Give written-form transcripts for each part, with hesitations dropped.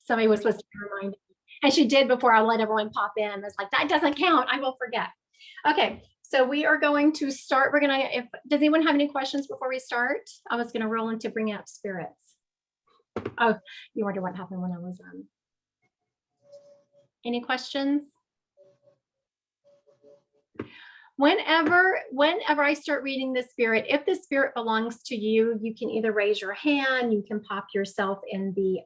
Somebody was supposed to remind me. And she did before I let everyone pop in. I was like, that doesn't count. I will forget. Okay, so we are going to start. Does anyone have any questions before we start? I was going to roll into bring up spirits. Oh, you wonder what happened when I was any questions? Whenever I start reading the spirit, if the spirit belongs to you, you can either raise your hand, you can pop yourself in the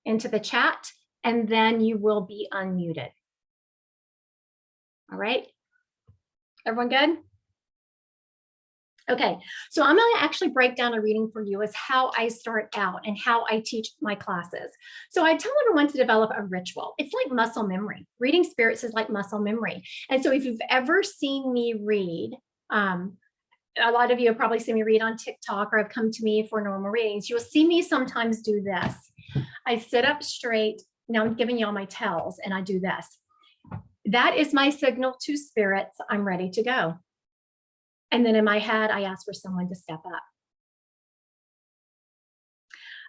into the chat, and then you will be unmuted. All right, everyone good? Okay, so I'm going to actually break down a reading for you as how I start out and how I teach my classes. So I tell everyone to develop a ritual. It's like muscle memory. Reading spirits is like muscle memory. And so if you've ever seen me read, a lot of you have probably seen me read on TikTok or have come to me for normal readings. You'll see me sometimes do this. I sit up straight. Now I'm giving you all my tells, and I do this. That is my signal to spirits. I'm ready to go. And then in my head, I ask for someone to step up.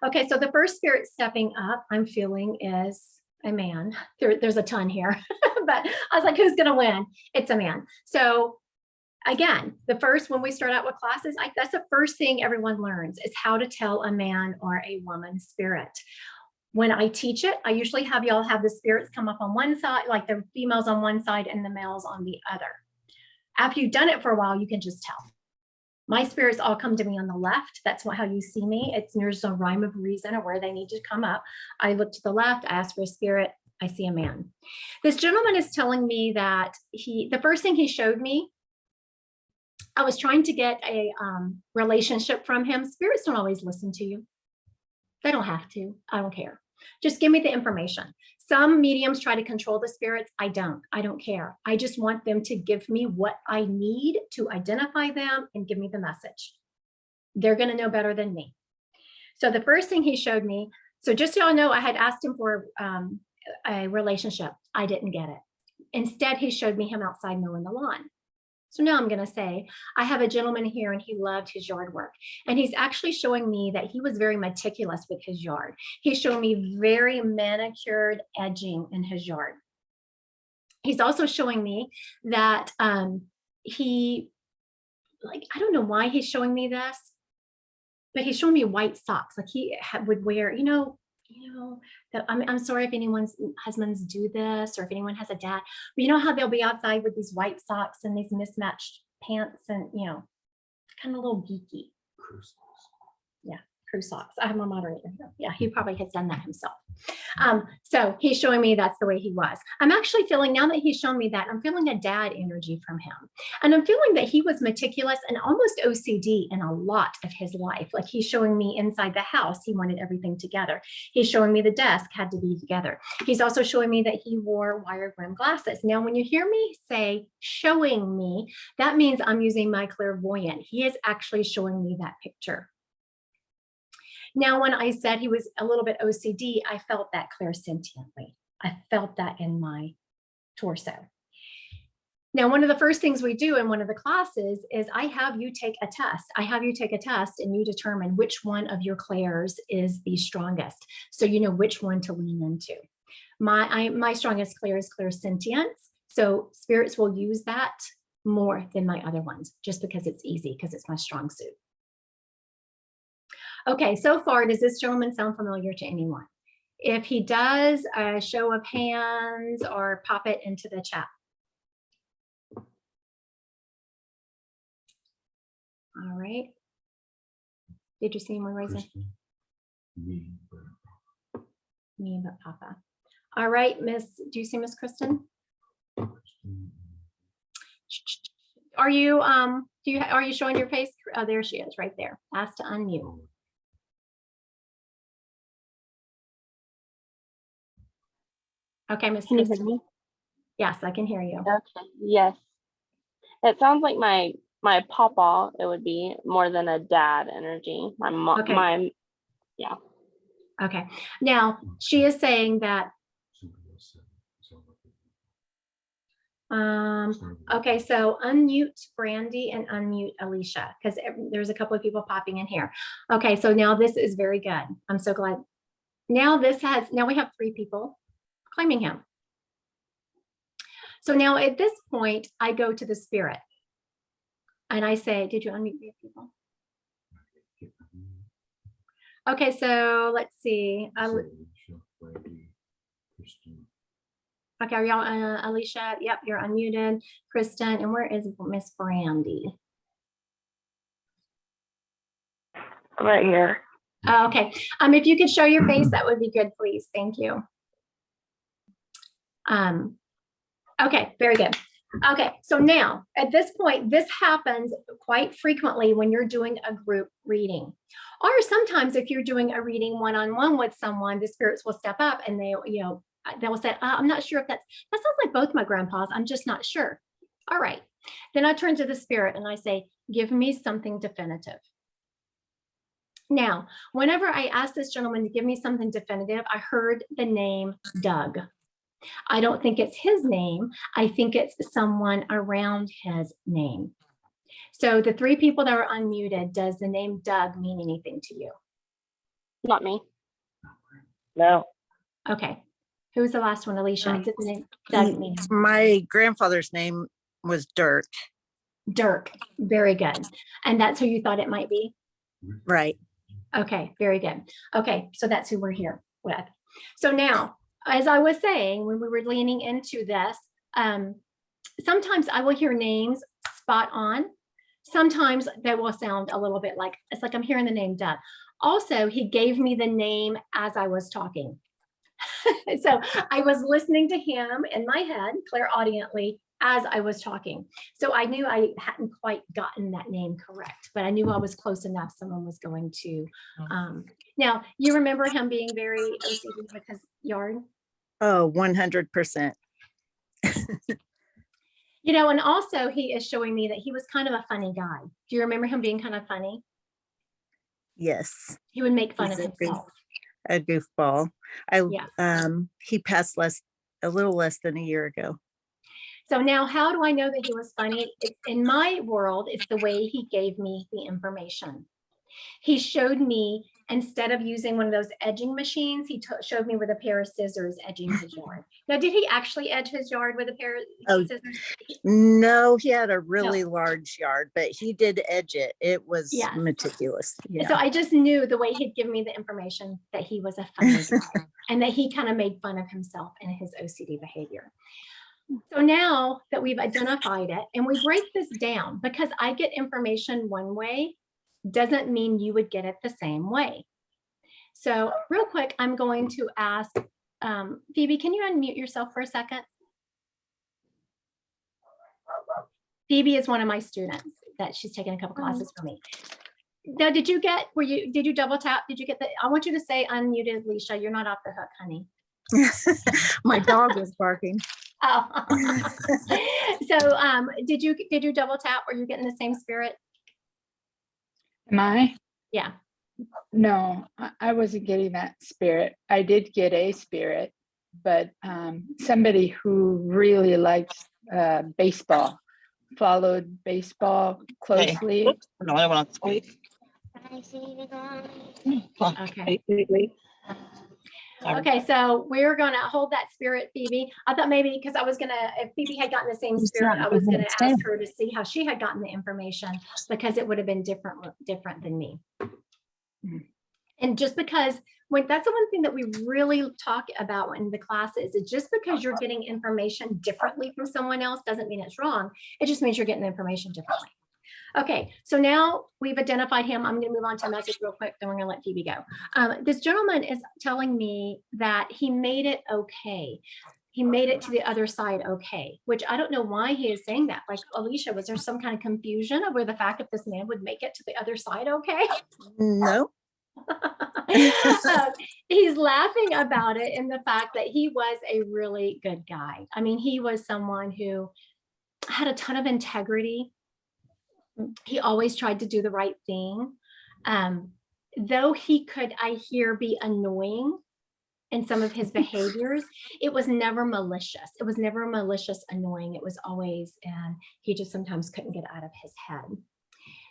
Okay, so the first spirit stepping up I'm feeling is a man. There's a ton here, but I was like, who's going to win? It's a man. So again, when we start out with classes, that's the first thing everyone learns is how to tell a man or a woman spirit. When I teach it, I usually have y'all have the spirits come up on one side, like the females on one side and the males on the other. After you've done it for a while, you can just tell. My spirits all come to me on the left. That's how you see me. There's no rhyme of reason or where they need to come up. I look to the left, I ask for a spirit, I see a man. This gentleman is telling me that the first thing he showed me, I was trying to get a relationship from him. Spirits don't always listen to you. They don't have to. I don't care. Just give me the information. Some mediums try to control the spirits. I don't care. I just want them to give me what I need to identify them and give me the message. They're going to know better than me. So the first thing he showed me, so just so y'all know, I had asked him for a relationship. I didn't get it. Instead, he showed me him outside mowing the lawn. So now I'm going to say, I have a gentleman here and he loved his yard work. And he's actually showing me that he was very meticulous with his yard. He's showing me very manicured edging in his yard. He's also showing me that I don't know why he's showing me this, but he's showing me white socks. Like he would wear, I'm sorry if anyone's husbands do this or if anyone has a dad, but you know how they'll be outside with these white socks and these mismatched pants and, kind of a little geeky. Yeah, crew socks. I have my moderator here. Yeah, he probably has done that himself. So he's showing me that's the way he was. I'm actually feeling, now that he's shown me that, I'm feeling a dad energy from him. And I'm feeling that he was meticulous and almost OCD in a lot of his life. Like he's showing me inside the house, he wanted everything together. He's showing me the desk had to be together. He's also showing me that he wore wire rim glasses. Now, when you hear me say showing me, that means I'm using my clairvoyant. He is actually showing me that picture. Now, when I said he was a little bit OCD, I felt that clairsentiently. I felt that in my torso. Now, one of the first things we do in one of the classes is I have you take a test. I have you take a test and you determine which one of your clairs is the strongest. So you know which one to lean into. My strongest clair is clairsentience. So spirits will use that more than my other ones, just because it's easy, because it's my strong suit. Okay, so far, does this gentleman sound familiar to anyone? If he does, a show of hands or pop it into the chat. All right. Did you see anyone raising? Me, but Papa. All right, Miss, do you see Miss Kristen? Are you showing your face? Oh, there she is, right there. Ask to unmute. Okay, Miss Can you hear Kristen. me? Yes, I can hear you. Okay. Yes. It sounds like my papa, it would be more than a dad energy. My mom, okay. Yeah. Okay. Now she is saying that. Okay, so unmute Brandy and unmute Alicia, because there's a couple of people popping in here. Okay, so now this is very good. I'm so glad. now we have 3 people claiming him. So now at this point, I go to the spirit and I say, did you unmute me, people? Okay, so let's see. Okay, are y'all, Alicia? Yep, you're unmuted. Kristen, and where is Miss Brandy? Right here. Oh, okay. If you could show your face, that would be good, please. Thank you. Okay, very good. Okay, so now at this point, this happens quite frequently when you're doing a group reading. Or sometimes if you're doing a reading one-on-one with someone, the spirits will step up and they will say, I'm not sure if that sounds like both my grandpas. I'm just not sure. All right. Then I turn to the spirit and I say, give me something definitive. Now, whenever I asked this gentleman to give me something definitive, I heard the name Doug. I don't think it's his name. I think it's someone around his name. So the 3 people that are unmuted, does the name Doug mean anything to you? Not me. No. Okay. Who's the last one, Alicia? Does the name Doug mean? My grandfather's name was Dirk. Dirk. Very good. And that's who you thought it might be? Right. Okay, very good. Okay, so that's who we're here with. So now, as I was saying, when we were leaning into this, sometimes I will hear names spot on. Sometimes they will sound a little bit like, it's like I'm hearing the name Doug. Also, he gave me the name as I was talking. So I was listening to him in my head, clairaudiently, as I was talking. So I knew I hadn't quite gotten that name correct, but I knew I was close enough. Someone was going to. Now, you remember him being very OCD with his yard? Oh, 100%. And also he is showing me that he was kind of a funny guy. Do you remember him being kind of funny? Yes. He would make fun He's of himself. A goofball. Yes. He passed a little less than a year ago. So now how do I know that he was funny? In my world, it's the way he gave me the information. He showed me, instead of using one of those edging machines, he showed me with a pair of scissors edging his yard. Now, did he actually edge his yard with a pair of scissors? No, he had a really large yard, but he did edge it. It was meticulous. Yeah. So I just knew the way he'd give me the information that he was a funny guy and that he kind of made fun of himself and his OCD behavior. So now that we've identified it and we break this down, because I get information one way doesn't mean you would get it the same way. So real quick, I'm going to ask Phoebe, can you unmute yourself for a second? Phoebe is one of my students that she's taken a couple classes for me. Now, did you double tap? Did you get the, I want you to say unmuted, Alicia, you're not off the hook, honey. My dog was barking. Oh. So did you double tap? Are you getting the same spirit? Am I? Yeah. No, I wasn't getting that spirit. I did get a spirit, but somebody who really likes baseball, followed baseball closely. Hey. No, I want to speak. Okay. Okay, so we're gonna hold that spirit, Phoebe. I thought maybe because I was gonna, if Phoebe had gotten the same spirit, I was gonna ask her to see how she had gotten the information, because it would have been different than me. And just because that's the one thing that we really talk about in the classes, is just because you're getting information differently from someone else doesn't mean it's wrong. It just means you're getting the information differently. Okay, so now we've identified him. I'm going to move on to a message real quick, then we're going to let Phoebe go. This gentleman is telling me that he made it okay. He made it to the other side okay, which I don't know why he is saying that. Like, Alicia, was there some kind of confusion over the fact that this man would make it to the other side okay? No. He's laughing about it in the fact that he was a really good guy. I mean, he was someone who had a ton of integrity. He always tried to do the right thing. Though he could, I hear, be annoying in some of his behaviors, it was never malicious. It was never malicious annoying. It was always, and he just sometimes couldn't get out of his head.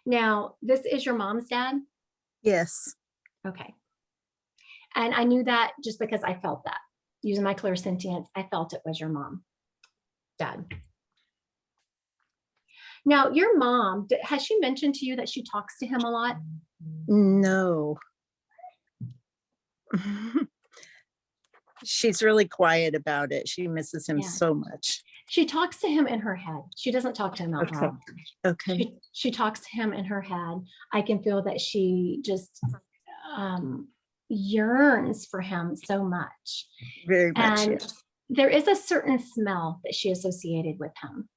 Now, this is your mom's dad? Yes. Okay. And I knew that just because I felt that. Using my clairsentience, I felt it was your mom, Dad. Now, your mom, has she mentioned to you that she talks to him a lot? No. She's really quiet about it. She misses him so much. She talks to him in her head. She doesn't talk to him out loud. Okay. She talks to him in her head. I can feel that she just yearns for him so much. Very much. And Yes. there is a certain smell that she associated with him.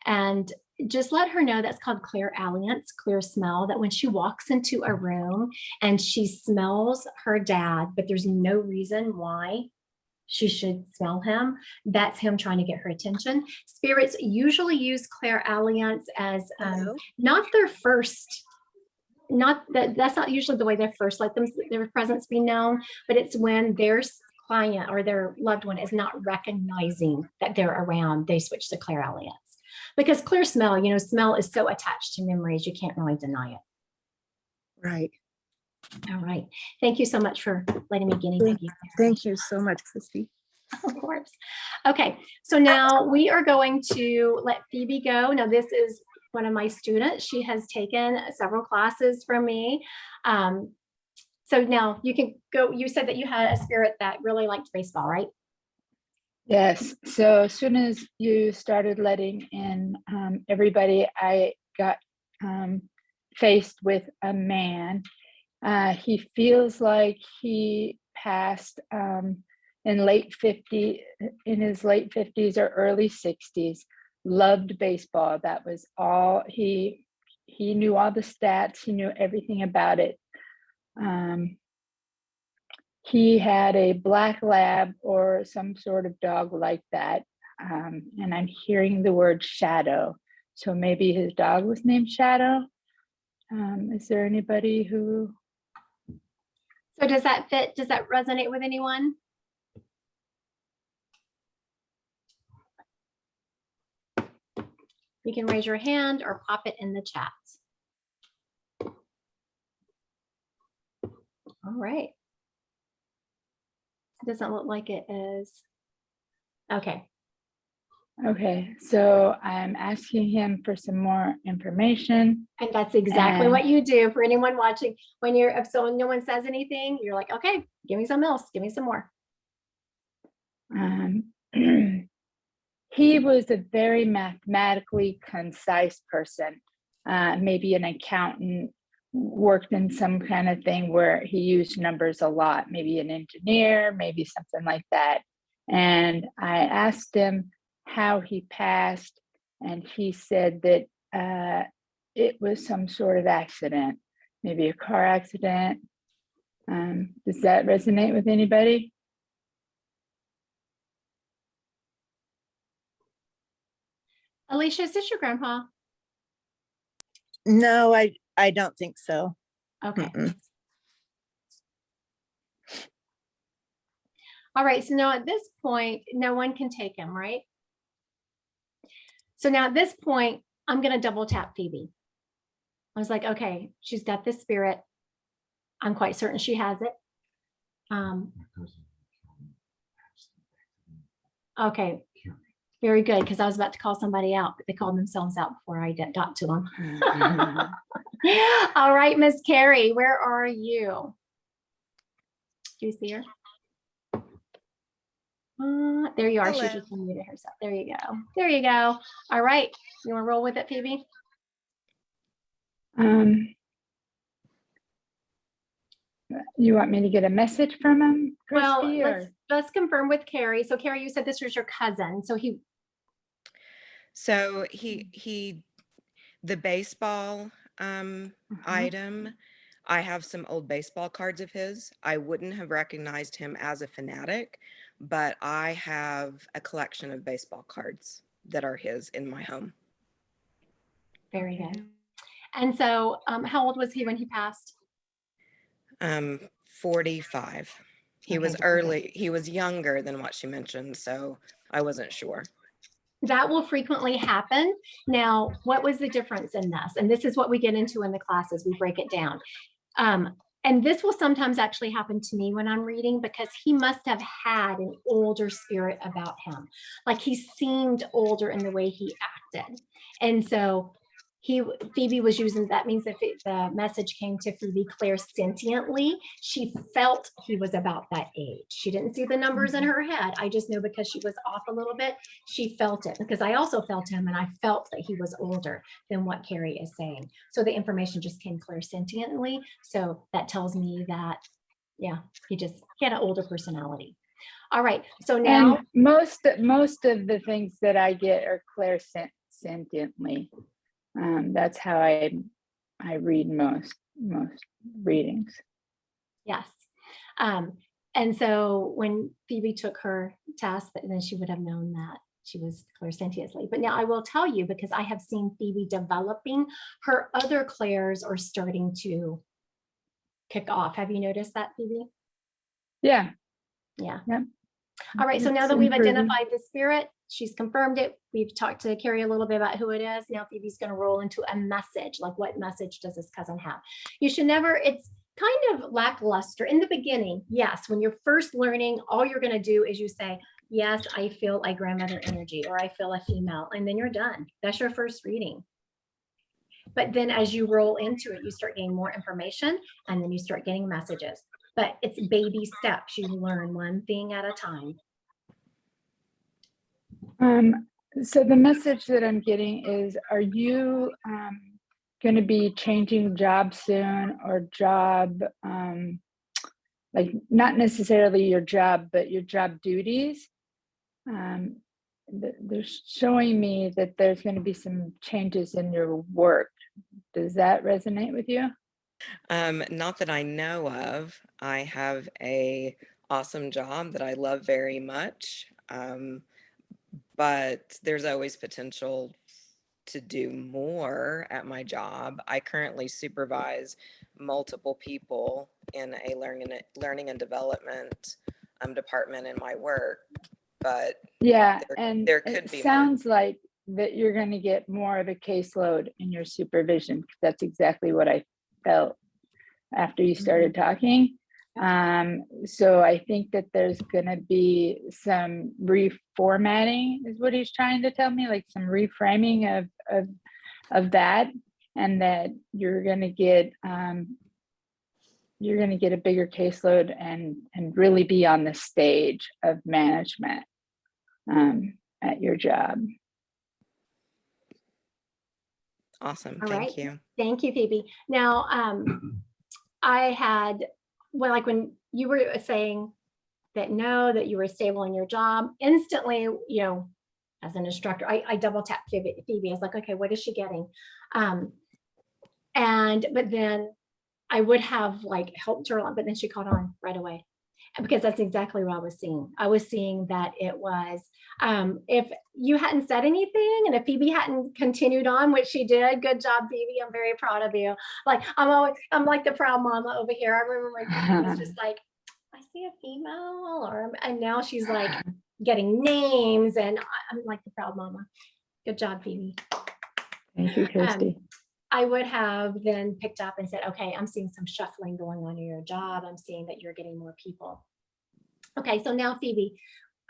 And just let her know that's called clear alliance, clear smell, that when she walks into a room and she smells her dad, but there's no reason why she should smell him, that's him trying to get her attention. Spirits usually use clear alliance as not their first, that's not usually the way they first let their presence be known, but it's when their client or their loved one is not recognizing that they're around, they switch to clear alliance. Because clear smell, smell is so attached to memories, you can't really deny it. Right. All right. Thank you so much for letting me get into you. Thank you so much, Christy. Of course. Okay. So now we are going to let Phoebe go. Now, this is one of my students. She has taken several classes from me. So now you can go. You said that you had a spirit that really liked baseball, right? Yes. So as soon as you started letting in everybody, I got faced with a man. He feels like he passed in his late 50s or early 60s. Loved baseball. That was all. He knew all the stats. He knew everything about it. He had a black lab or some sort of dog like that. And I'm hearing the word Shadow. So maybe his dog was named Shadow. Is there anybody who? So does that fit? Does that resonate with anyone? You can raise your hand or pop it in the chat. All right. It doesn't look like it is. Okay. Okay, so I'm asking him for some more information. And that's exactly what you do for anyone watching. If no one says anything, you're like, okay, give me something else. Give me some more. He was a very mathematically concise person, maybe an accountant, worked in some kind of thing where he used numbers a lot, maybe an engineer, maybe something like that. And I asked him how he passed, and he said that it was some sort of accident, maybe a car accident. Does that resonate with anybody? Alicia, is this your grandpa? No, I don't think so. Okay. All right. So now at this point, no one can take him, right? So now at this point, I'm going to double tap Phoebe. I was like, okay, she's got this spirit. I'm quite certain she has it. Okay. Very good, because I was about to call somebody out, but they called themselves out before I got to them. All right, Miss Carrie, where are you? Do you see her? There you are. Hello. She just unmuted herself. There you go. There you go. All right. You want to roll with it, Phoebe? You want me to get a message from him, Christy? Well, let's confirm with Carrie. So Carrie, you said this was your cousin. So he the baseball item, I have some old baseball cards of his. I wouldn't have recognized him as a fanatic, but I have a collection of baseball cards that are his in my home. Very good. And so how old was he when he passed? 45. He was early. He was younger than what she mentioned, so I wasn't sure. That will frequently happen. Now, what was the difference in this? And this is what we get into in the classes. We break it down. And this will sometimes actually happen to me when I'm reading, because he must have had an older spirit about him. Like he seemed older in the way he acted. And so Phoebe was using, that means if the message came to Phoebe clairsentiently, she felt he was about that age. She didn't see the numbers in her head. I just know because she was off a little bit, she felt it, because I also felt him and I felt that he was older than what Carrie is saying. So the information just came clairsentiently. So that tells me that, yeah, he had an older personality. All right. So now and most of the things that I get are clairsentiently. That's how I read most readings. yes. And so when Phoebe took her test, then she would have known that she was clairsentiently. But now I will tell you, because I have seen Phoebe developing, her other clairs are starting to kick off. Have you noticed that, Phoebe? Yeah. Yeah. Yep. All right. So now It's that we've improving. identified the spirit, she's confirmed it. We've talked to Carrie a little bit about who it is. Now Phoebe's going to roll into a message. Like, what message does this cousin have? You should never, it's kind of lackluster in the beginning. Yes. When you're first learning, all you're going to do is you say, yes, I feel a grandmother energy, or I feel a female, and then you're done. That's your first reading. But then as you roll into it, you start getting more information, and then you start getting messages. But it's baby steps. You learn one thing at a time. So the message that I'm getting is, are you going to be changing job soon, or job, like not necessarily your job, but your job duties? They're showing me that there's going to be some changes in your work. Does that resonate with you? Not that I know of. I have a awesome job that I love very much. But there's always potential to do more at my job. I currently supervise multiple people in a learning and development department in my work, but yeah, there could it be sounds like that you're going to get more of a caseload in your supervision. That's exactly what I felt after you started talking. So I think that there's going to be some reformatting, is what he's trying to tell me, like some reframing of that, and that you're going to get a bigger caseload and really be on the stage of management at your job. awesome. All Thank right. you. Thank you, Phoebe. Now, I had, well, like when you were saying that that you were stable in your job, instantly, as an instructor, I double tapped Phoebe. I was like, okay, what is she getting? But then I would have like helped her on, but then she caught on right away. Because that's exactly what I was seeing. I was seeing that it was, if you hadn't said anything, and if Phoebe hadn't continued on, which she did, good job, Phoebe. I'm very proud of you. Like I'm like the proud mama over here. I remember Phoebe was just like, I see a female, and now she's like getting names, and I'm like the proud mama. Good job, Phoebe. Thank you, Christy. I would have then picked up and said, okay, I'm seeing some shuffling going on in your job. I'm seeing that you're getting more people. Okay, so now Phoebe,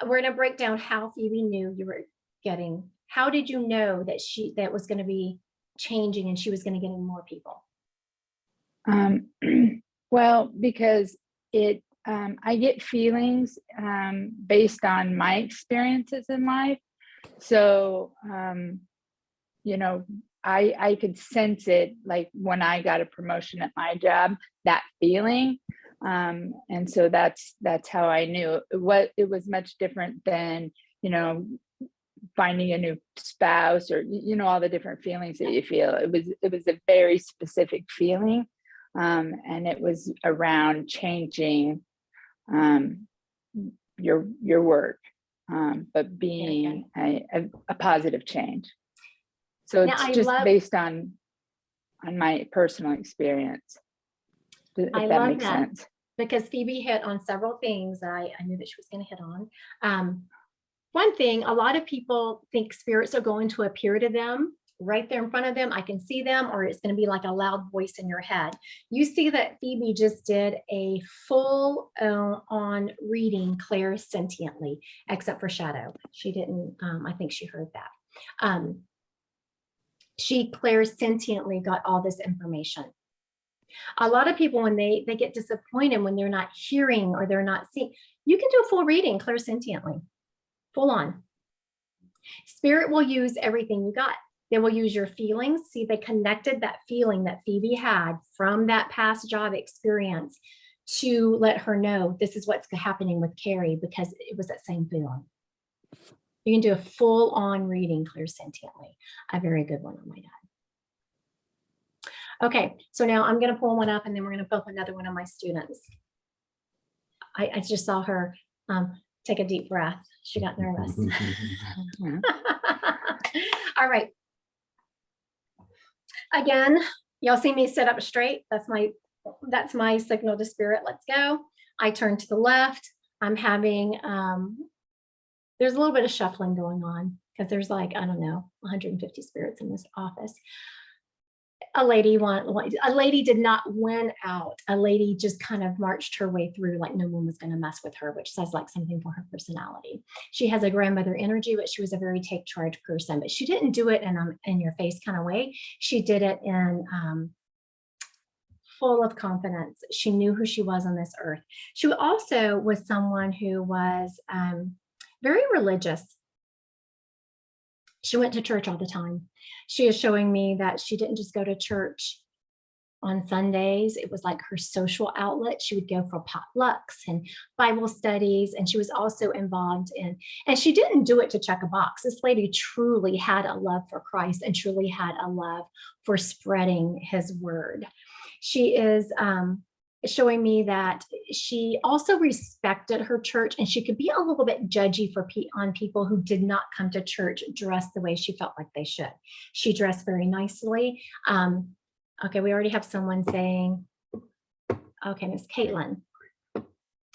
we're going to break down how Phoebe knew you were getting. How did you know that that was going to be changing and she was going to get more people? Well, because I get feelings based on my experiences in life. So, I could sense it, like when I got a promotion at my job, that feeling. And so that's how I knew it was much different than, finding a new spouse, or, all the different feelings that you feel. It was a very specific feeling. And it was around changing your work, but being a positive change. So it's just based on my personal experience, if that makes sense. Because Phoebe hit on several things that I knew that she was going to hit on. One thing, a lot of people think spirits are going to appear to them right there in front of them. I can see them, or it's going to be like a loud voice in your head. You see that Phoebe just did a full on reading clairsentiently, except for Shadow. She didn't, I think she heard that. She clairsentiently got all this information. A lot of people, when they get disappointed when they're not hearing or they're not seeing, you can do a full reading clairsentiently, full on. Spirit will use everything you got. They will use your feelings. See, they connected that feeling that Phoebe had from that past job experience to let her know this is what's happening with Carrie, because it was that same feeling. You can do a full on reading clairsentiently. A very good one on my dad. Okay, so now I'm going to pull one up and then we're going to pull up another one of my students. I just saw her take a deep breath. She got nervous. All right. Again, y'all see me sit up straight. That's my signal to Spirit. Let's go. I turn to the left. I'm having, there's a little bit of shuffling going on because there's like, I don't know, 150 spirits in this office. A lady did not win out. A lady just kind of marched her way through like no one was going to mess with her, which says like something for her personality. She has a grandmother energy, but she was a very take charge person, but she didn't do it in your face kind of way. She did it in full of confidence. She knew who she was on this earth. She also was someone who was very religious. She went to church all the time. She is showing me that she didn't just go to church on Sundays. It was like her social outlet. She would go for potlucks and Bible studies. And she was also involved in, and she didn't do it to check a box. This lady truly had a love for Christ and truly had a love for spreading his word. She is showing me that she also respected her church, and she could be a little bit judgy on people who did not come to church dressed the way she felt like they should. She dressed very nicely. Okay, we already have someone saying, okay, Miss Caitlin.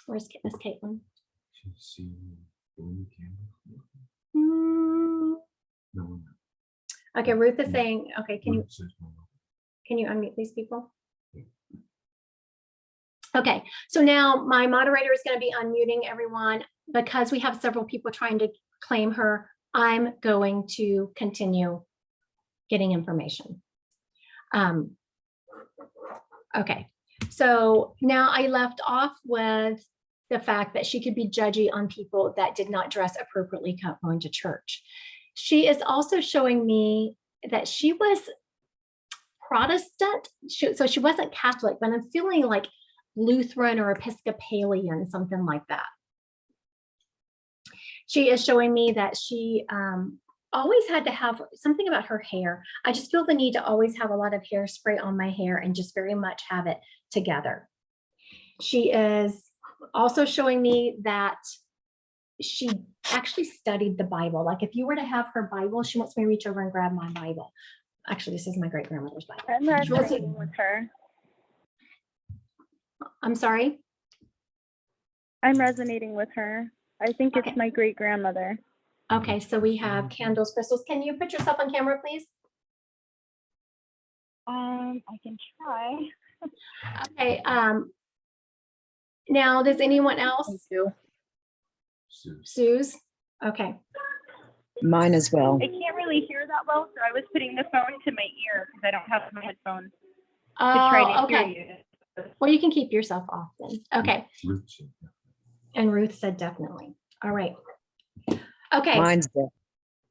Where's Miss Caitlin? Okay, Ruth is saying, okay, can you unmute these people? Okay, so now my moderator is going to be unmuting everyone. Because we have several people trying to claim her, I'm going to continue getting information. Okay, so now I left off with the fact that she could be judgy on people that did not dress appropriately going to church. She is also showing me that she was Protestant, so she wasn't Catholic, but I'm feeling like Lutheran or Episcopalian, something like that. She is showing me that she always had to have something about her hair. I just feel the need to always have a lot of hairspray on my hair and just very much have it together. She is also showing me that she actually studied the Bible. Like if you were to have her Bible, she wants me to reach over and grab my Bible. Actually, this is my great grandmother's Bible. I'm resonating with her. I'm sorry? I'm resonating with her. I think it's my great grandmother. Okay, so we have candles, crystals. Can you put yourself on camera, please? I can try. Okay. Now, does anyone else? Suze? Okay. Mine as well. I can't really hear that well, so I was putting the phone to my ear because I don't have my headphones to try to hear you. Well, you can keep yourself off then. Okay. And Ruth said definitely. All right. Okay. Mine's dead.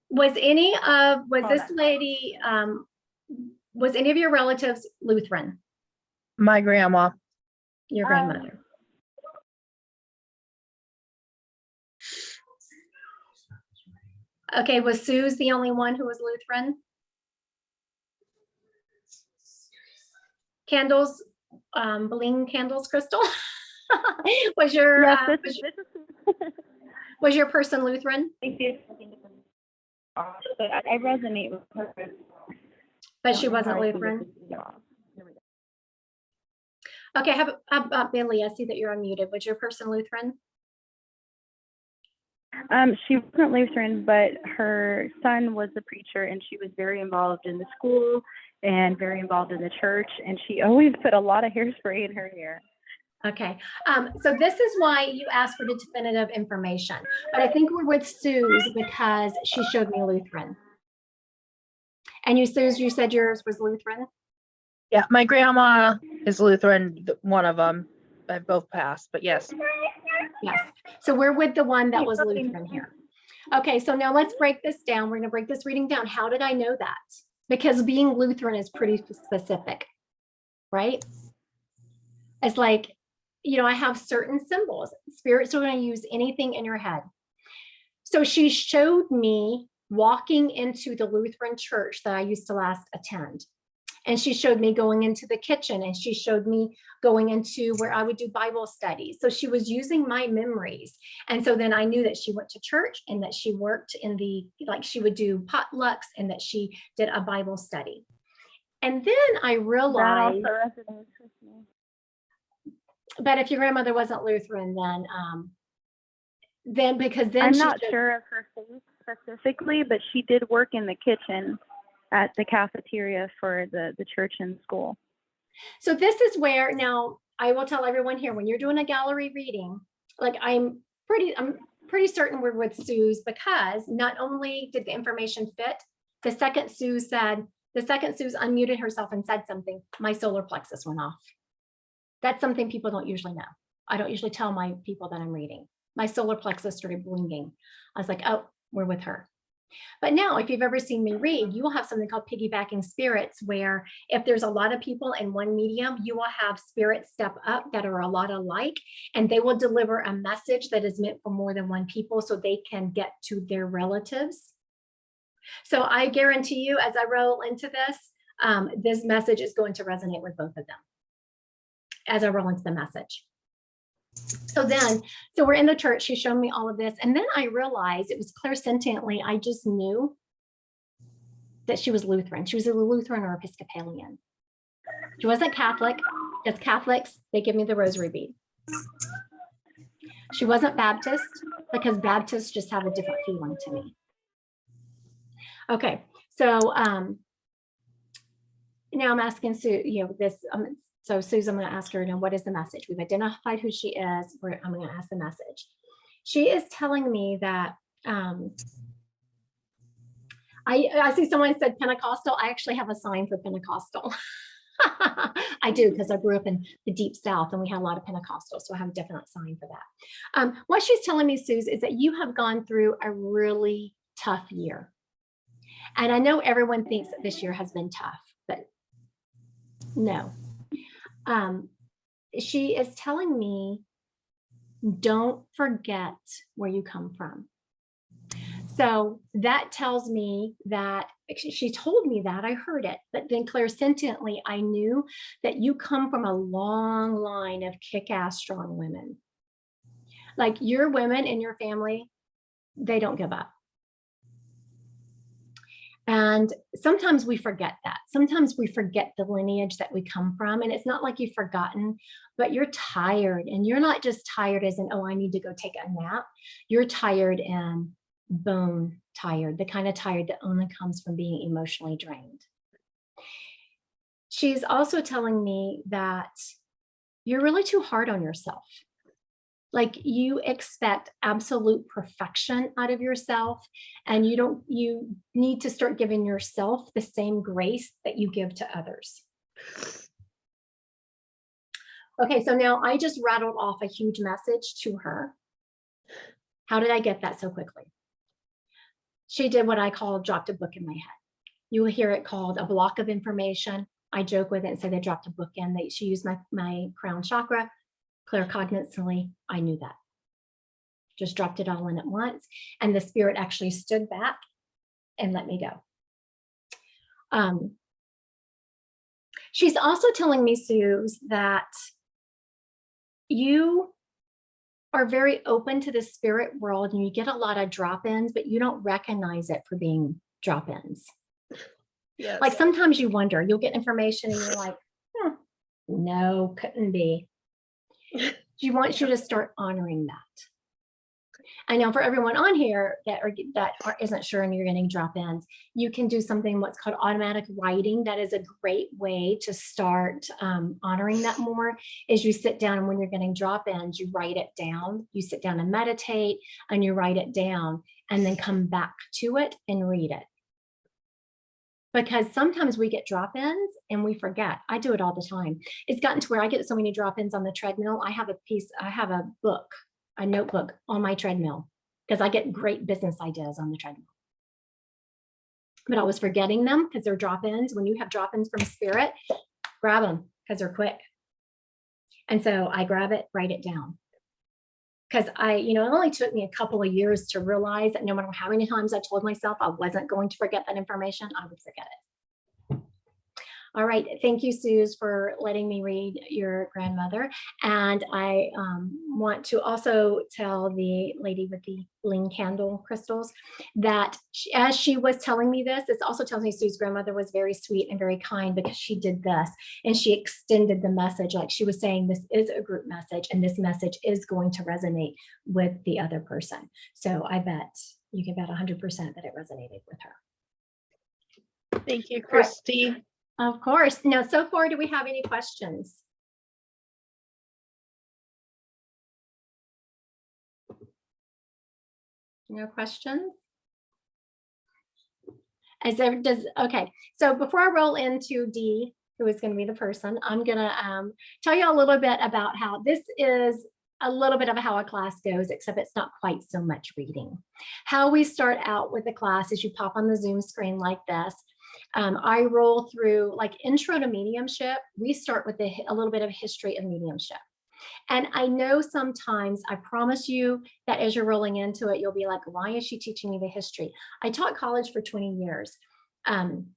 Was this lady, was any of your relatives Lutheran? My grandma. Your grandmother? Okay, was Suze the only one who was Lutheran? Candles, bling candles, Crystal? Was your was your person Lutheran? I resonate with her. But she wasn't Lutheran? Okay, how about Billy? I see that you're unmuted. Was your person Lutheran? She wasn't Lutheran, but her son was a preacher, and she was very involved in the school and very involved in the church. And she always put a lot of hairspray in her hair. Okay. So this is why you asked for the definitive information. But I think we're with Suze because she showed me Lutheran. And you, Suze, you said yours was Lutheran? Yeah, my grandma is Lutheran, one of them. They've both passed, but yes. Yes. So we're with the one that was Lutheran here. Okay, so now let's break this down. We're going to break this reading down. How did I know that? Because being Lutheran is pretty specific, right? It's like, you know, I have certain symbols. Spirits are going to use anything in your head. So she showed me walking into the Lutheran church that I used to last attend. And she showed me going into the kitchen, and she showed me going into where I would do Bible studies. So she was using my memories. And so then I knew that she went to church and that she worked in the, like she would do potlucks and that she did a Bible study. And then I realized, That also resonates with me. but if your grandmother wasn't Lutheran, then because then I'm not sure of her faith specifically, but she did work in the kitchen at the cafeteria for the church and school. So this is where, now I will tell everyone here, when you're doing a gallery reading, like I'm pretty certain we're with Suze, because not only did the information fit, the second Suze unmuted herself and said something, my solar plexus went off. That's something people don't usually know. I don't usually tell my people that I'm reading. My solar plexus started blinking. I was like, oh, we're with her. But now, if you've ever seen me read, you will have something called piggybacking spirits, where if there's a lot of people in one medium, you will have spirits step up that are a lot alike, and they will deliver a message that is meant for more than one people so they can get to their relatives. So I guarantee you, as I roll into this message is going to resonate with both of them as I roll into the message. So we're in the church, she showed me all of this. And then I realized it was clairsentiently, I just knew that she was Lutheran. She was a Lutheran or Episcopalian. She wasn't Catholic, because Catholics, they give me the rosary bead. She wasn't Baptist, because Baptists just have a different feeling to me. Okay, so now I'm asking Sue, so Susan, I'm going to ask her, what is the message? We've identified who she is. I'm going to ask the message. She is telling me that I see someone said Pentecostal. I actually have a sign for Pentecostal. I do, because I grew up in the deep South and we had a lot of Pentecostals. So I have a definite sign for that. What she's telling me, Suze, is that you have gone through a really tough year. And I know everyone thinks that this year has been tough, but no. She is telling me, don't forget where you come from. So that tells me that she told me that, I heard it, but then clairsentiently, I knew that you come from a long line of kick-ass strong women. Like your women in your family, they don't give up. And sometimes we forget that. Sometimes we forget the lineage that we come from. And it's not like you've forgotten, but you're tired. And you're not just tired as in, oh, I need to go take a nap. You're tired and bone tired, the kind of tired that only comes from being emotionally drained. She's also telling me that you're really too hard on yourself. Like you expect absolute perfection out of yourself, and you need to start giving yourself the same grace that you give to others. Okay, so now I just rattled off a huge message to her. How did I get that so quickly? She did what I call dropped a book in my head. You will hear it called a block of information. I joke with it and say they dropped a book in. She used my crown chakra. Claircognitively, I knew that. Just dropped it all in at once. And the spirit actually stood back and let me go. She's also telling me, Suze, that you are very open to the spirit world and you get a lot of drop-ins, but you don't recognize it for being drop-ins. Yes. Like sometimes you wonder, you'll get information and you're like, no, couldn't be. She wants you to start honoring that. I know for everyone on here isn't sure and you're getting drop-ins, you can do something what's called automatic writing. That is a great way to start honoring that more. Is you sit down and when you're getting drop-ins, you write it down. You sit down and meditate and you write it down and then come back to it and read it. Because sometimes we get drop-ins and we forget. I do it all the time. It's gotten to where I get so many drop-ins on the treadmill. I have a book, a notebook on my treadmill because I get great business ideas on the treadmill. But I was forgetting them because they're drop-ins. When you have drop-ins from spirit, grab them because they're quick. And so I grab it, write it down. Because it only took me a couple of years to realize that no matter how many times I told myself I wasn't going to forget that information, I would forget it. All right. Thank you, Suze, for letting me read your grandmother. And I want to also tell the lady with the bling candle crystals that as she was telling me this also tells me Sue's grandmother was very sweet and very kind because she did this and she extended the message. Like she was saying, this is a group message and this message is going to resonate with the other person. So I bet you can bet 100% that it resonated with her. Thank you, Christy. Of course. Now, so far, do we have any questions? No questions? Okay. So before I roll into D, who is going to be the person, I'm going to tell you a little bit about how this is a little bit of how a class goes, except it's not quite so much reading. How we start out with the class is you pop on the Zoom screen like this. I roll through like intro to mediumship. We start with a little bit of history of mediumship. And I know sometimes, I promise you that as you're rolling into it, you'll be like, why is she teaching me the history? I taught college for 20 years. And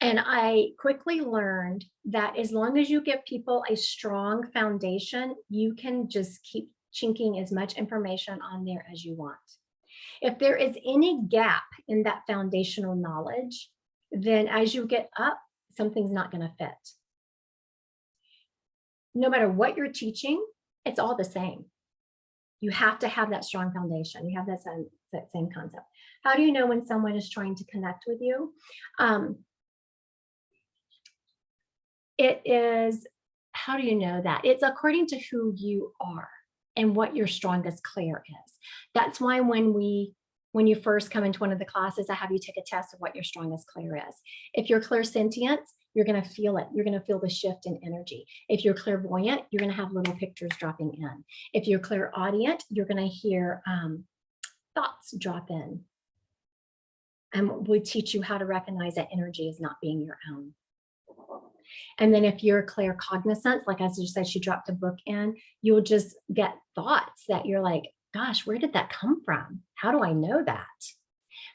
I quickly learned that as long as you give people a strong foundation, you can just keep chinking as much information on there as you want. If there is any gap in that foundational knowledge, then as you get up, something's not going to fit. No matter what you're teaching, it's all the same. You have to have that strong foundation. You have that same concept. How do you know when someone is trying to connect with you? How do you know that? It's according to who you are and what your strongest clair is. That's why when you first come into one of the classes, I have you take a test of what your strongest clair is. If you're clairsentient, you're going to feel it. You're going to feel the shift in energy. If you're clairvoyant, you're going to have little pictures dropping in. If you're clairaudient, you're going to hear thoughts drop in. And we teach you how to recognize that energy is not being your own. And then if you're claircognizant, like as you said, she dropped a book in, you'll just get thoughts that you're like, gosh, where did that come from? How do I know that?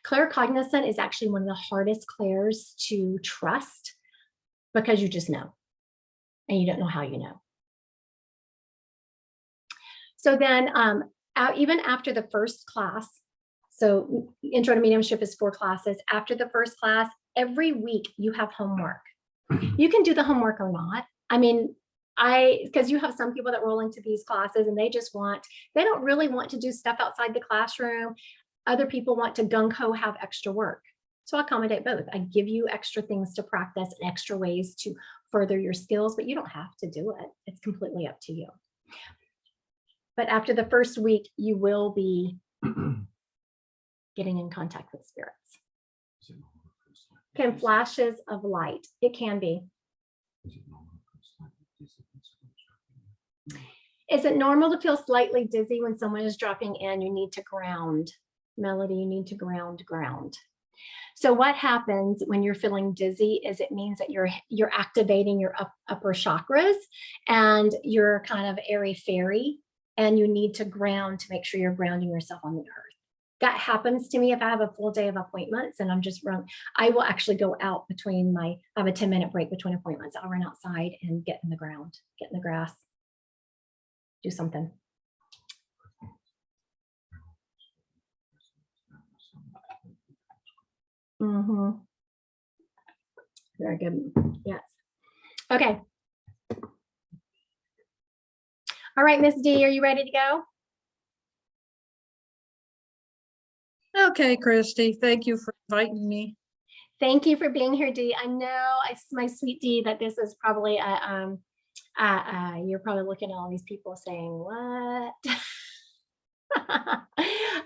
Claircognizant is actually one of the hardest clairs to trust because you just know and you don't know how you know. So then even after the first class, so Intro to Mediumship is 4 classes. After the first class, every week you have homework. You can do the homework or not. I mean, because you have some people that roll into these classes and they don't really want to do stuff outside the classroom. Other people want to gung-ho have extra work. So I accommodate both. I give you extra things to practice and extra ways to further your skills, but you don't have to do it. It's completely up to you. But after the first week, you will be getting in contact with spirits. Can flashes of light. It can be. Is it normal to feel slightly dizzy when someone is dropping in? You need to ground. Melody, you need to ground. So what happens when you're feeling dizzy is it means that you're activating your upper chakras and you're kind of airy-fairy and you need to ground to make sure you're grounding yourself on the earth. That happens to me if I have a full day of appointments and I'm just running. I will actually go out I have a 10-minute break between appointments. I'll run outside and get in the ground, get in the grass, do something. Very good. Yes. Okay. All right, Miss D, are you ready to go? Okay, Christy, thank you for inviting me. Thank you for being here, Dee. I know, my sweet Dee, that this is probably you're probably looking at all these people saying, what? Okay.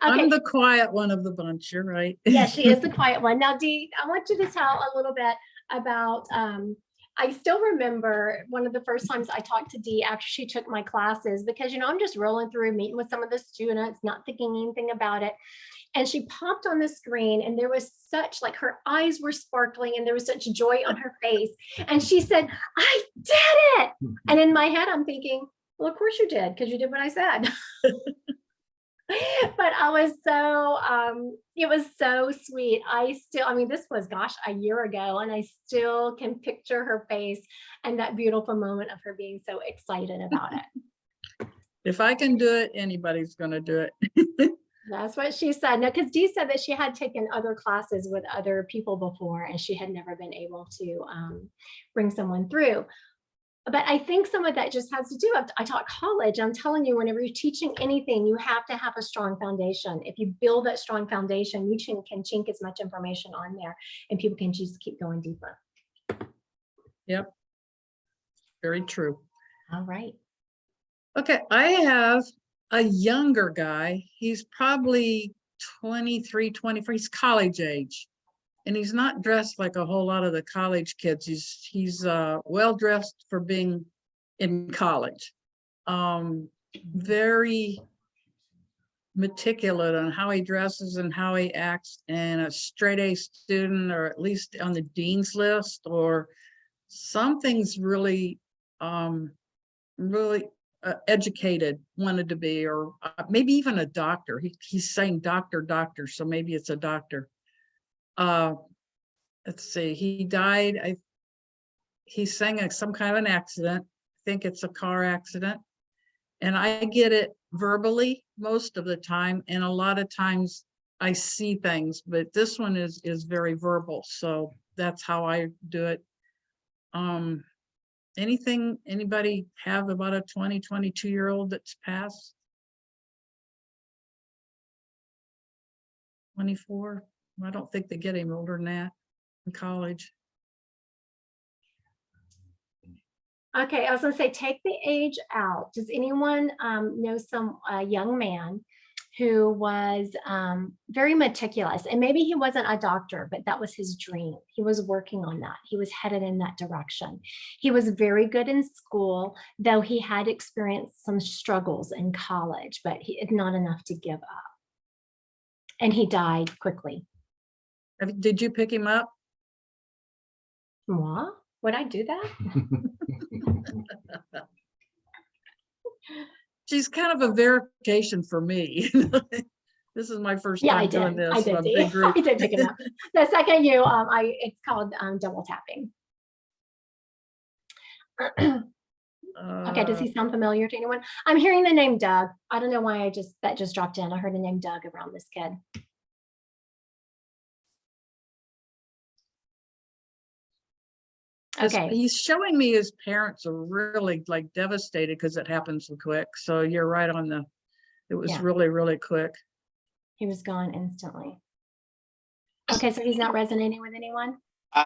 I'm the quiet one of the bunch, you're right. Yeah, she is the quiet one. Now, Dee, I want you to tell a little bit about, I still remember one of the first times I talked to Dee after she took my classes, because, I'm just rolling through, meeting with some of the students, not thinking anything about it. And she popped on the screen, and there was such, like, her eyes were sparkling and there was such joy on her face. And she said, I did it. And in my head, I'm thinking, well, of course you did, because you did what I said. But I was so, it was so sweet. This was, gosh, a year ago, and I still can picture her face and that beautiful moment of her being so excited about it. If I can do it, anybody's going to do it. That's what she said. No, because Dee said that she had taken other classes with other people before, and she had never been able to bring someone through. But I think some of that just has to do, I taught college. I'm telling you, whenever you're teaching anything, you have to have a strong foundation. If you build that strong foundation, you can chink as much information on there, and people can just keep going deeper. Yep. Very true. All right. Okay, I have a younger guy. He's probably 23, 24. He's college age. And he's not dressed like a whole lot of the college kids. He's well dressed for being in college. Very meticulous on how he dresses and how he acts, and a straight A student, or at least on the dean's list, or something's really, really educated, wanted to be, or maybe even a doctor. He's saying doctor, so maybe it's a doctor. Let's see, he died, he's saying some kind of an accident. I think it's a car accident. And I get it verbally most of the time, and a lot of times I see things, but this one is very verbal. So that's how I do it. Anybody have about a 20, 22-year-old that's passed? 24? I don't think they get any older than that in college. Okay, I was gonna say, take the age out. Does anyone know some young man who was very meticulous? And maybe he wasn't a doctor, but that was his dream. He was working on that. He was headed in that direction. He was very good in school, though he had experienced some struggles in college, but it's not enough to give up. And he died quickly. Did you pick him up? What? Would I do that? She's kind of a verification for me. This is my first time doing this. I did. A big group. I did pick it up. The second you, it's called double tapping. Okay, does he sound familiar to anyone? I'm hearing the name Doug. I don't know why that just dropped in. I heard the name Doug around this kid. Okay. He's showing me his parents are really like devastated because it happened so quick. So you're right on it was really, really quick. He was gone instantly. Okay, so he's not resonating with anyone? I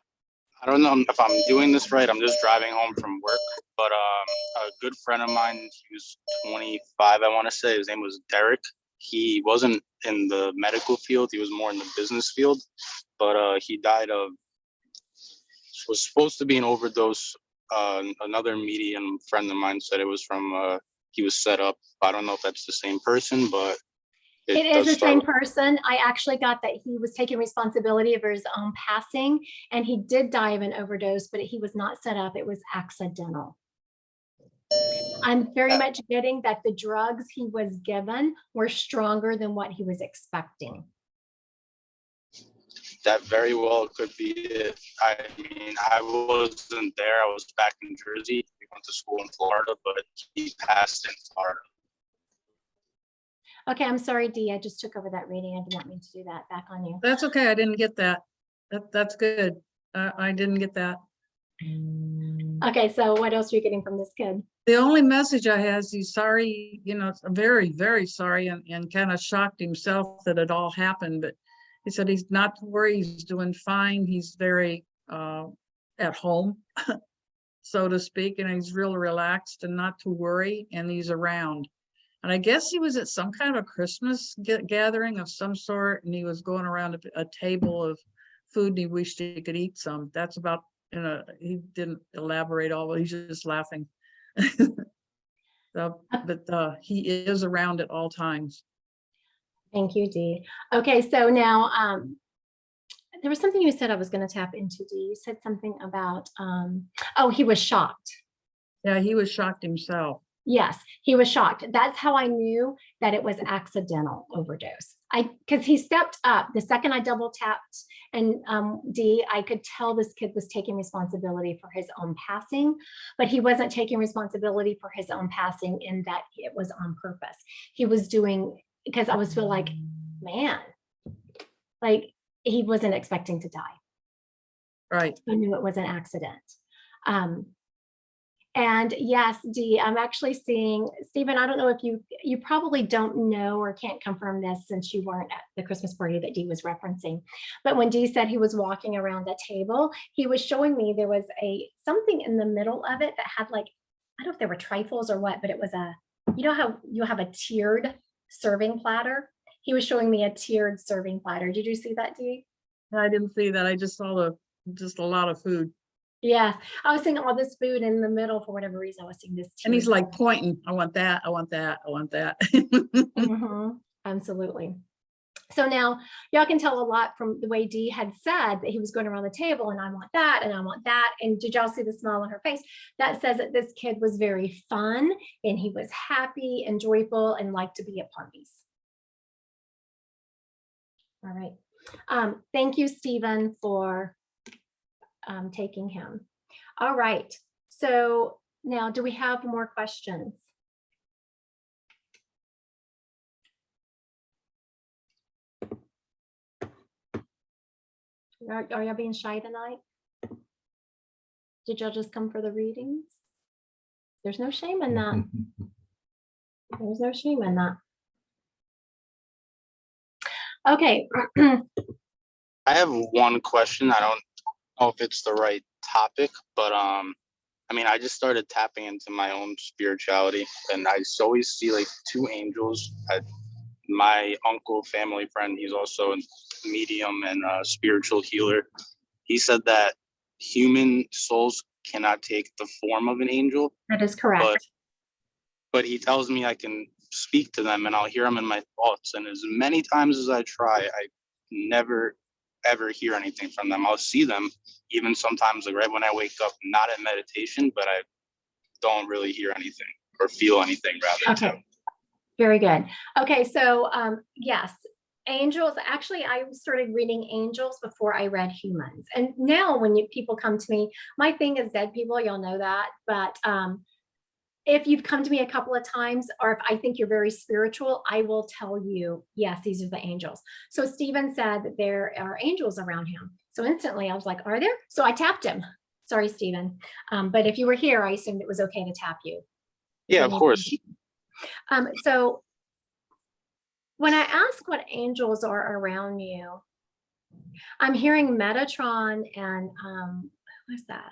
don't know if I'm doing this right. I'm just driving home from work, but a good friend of mine, he was 25, I want to say. His name was Derek. He wasn't in the medical field. He was more in the business field, but he died of, was supposed to be an overdose. Another medium friend of mine said it was from, he was set up. I don't know if that's the same person, but it is the same person. I actually got that he was taking responsibility for his own passing, and he did die of an overdose, but he was not set up. It was accidental. I'm very much getting that the drugs he was given were stronger than what he was expecting. That very well could be it. I mean, I wasn't there. I was back in Jersey. We went to school in Florida, but he passed in Florida. Okay, I'm sorry, Dee. I just took over that reading. I did not mean to do that. Back on you. That's okay. I didn't get that. That's good. I didn't get that. Okay, so what else are you getting from this kid? The only message I have is he's sorry, very, very sorry, and kind of shocked himself that it all happened. But He said he's not to worry, he's doing fine. He's very at home, so to speak, and he's real relaxed and not to worry, and he's around. And I guess he was at some kind of Christmas gathering of some sort, and he was going around a table of food, and he wished he could eat some. That's about, he didn't elaborate all, but he's just laughing. So, but he is around at all times. Thank you, Dee. Okay, so now there was something you said I was going to tap into, Dee. You said something about, oh, he was shocked. Yeah, he was shocked himself. Yes, he was shocked. That's how I knew that it was accidental overdose. Because he stepped up the second I double tapped, and Dee, I could tell this kid was taking responsibility for his own passing, but he wasn't taking responsibility for his own passing in that it was on purpose. He was doing, because I was feel like, man, like he wasn't expecting to die. Right. I knew it was an accident. And yes, Dee, I'm actually seeing, Stephen, I don't know if you probably don't know or can't confirm this since you weren't at the Christmas party that Dee was referencing. But when Dee said he was walking around a table, he was showing me there was something in the middle of it that had like, I don't know if they were trifles or what, but it was you know how you have a tiered serving platter? He was showing me a tiered serving platter. Did you see that, Dee? I didn't see that. I just saw just a lot of food. Yes, I was seeing all this food in the middle for whatever reason. I was seeing this. And he's like pointing, I want that, I want that, I want that. Absolutely. So now y'all can tell a lot from the way Dee had said that he was going around the table and I want that and I want that. And did y'all see the smile on her face? That says that this kid was very fun and he was happy and joyful and liked to be at parties. All right. Thank you, Stephen, for taking him. All right. So now, do we have more questions? Are y'all being shy tonight? Did y'all just come for the readings? There's no shame in that. There's no shame in that. Okay. I have one question. I don't know if it's the right topic, but I mean, I just started tapping into my own spirituality, and I always see like two angels. My uncle, family friend, he's also a medium and a spiritual healer. He said that human souls cannot take the form of an angel. That is correct. But he tells me I can speak to them and I'll hear them in my thoughts. And as many times as I try, I never ever hear anything from them. I'll see them even sometimes like right when I wake up, not in meditation, but I don't really hear anything or feel anything rather. Okay. Very good. Okay. So yes, angels, actually I started reading angels before I read humans. And now when people come to me, my thing is dead people, y'all know that. But if you've come to me a couple of times, or if I think you're very spiritual, I will tell you, yes, these are the angels. So Stephen said that there are angels around him. So instantly I was like, are there? So I tapped him. Sorry, Stephen. But if you were here, I assumed it was okay to tap you. Yeah, of course. So when I ask what angels are around you, I'm hearing Metatron and who is that?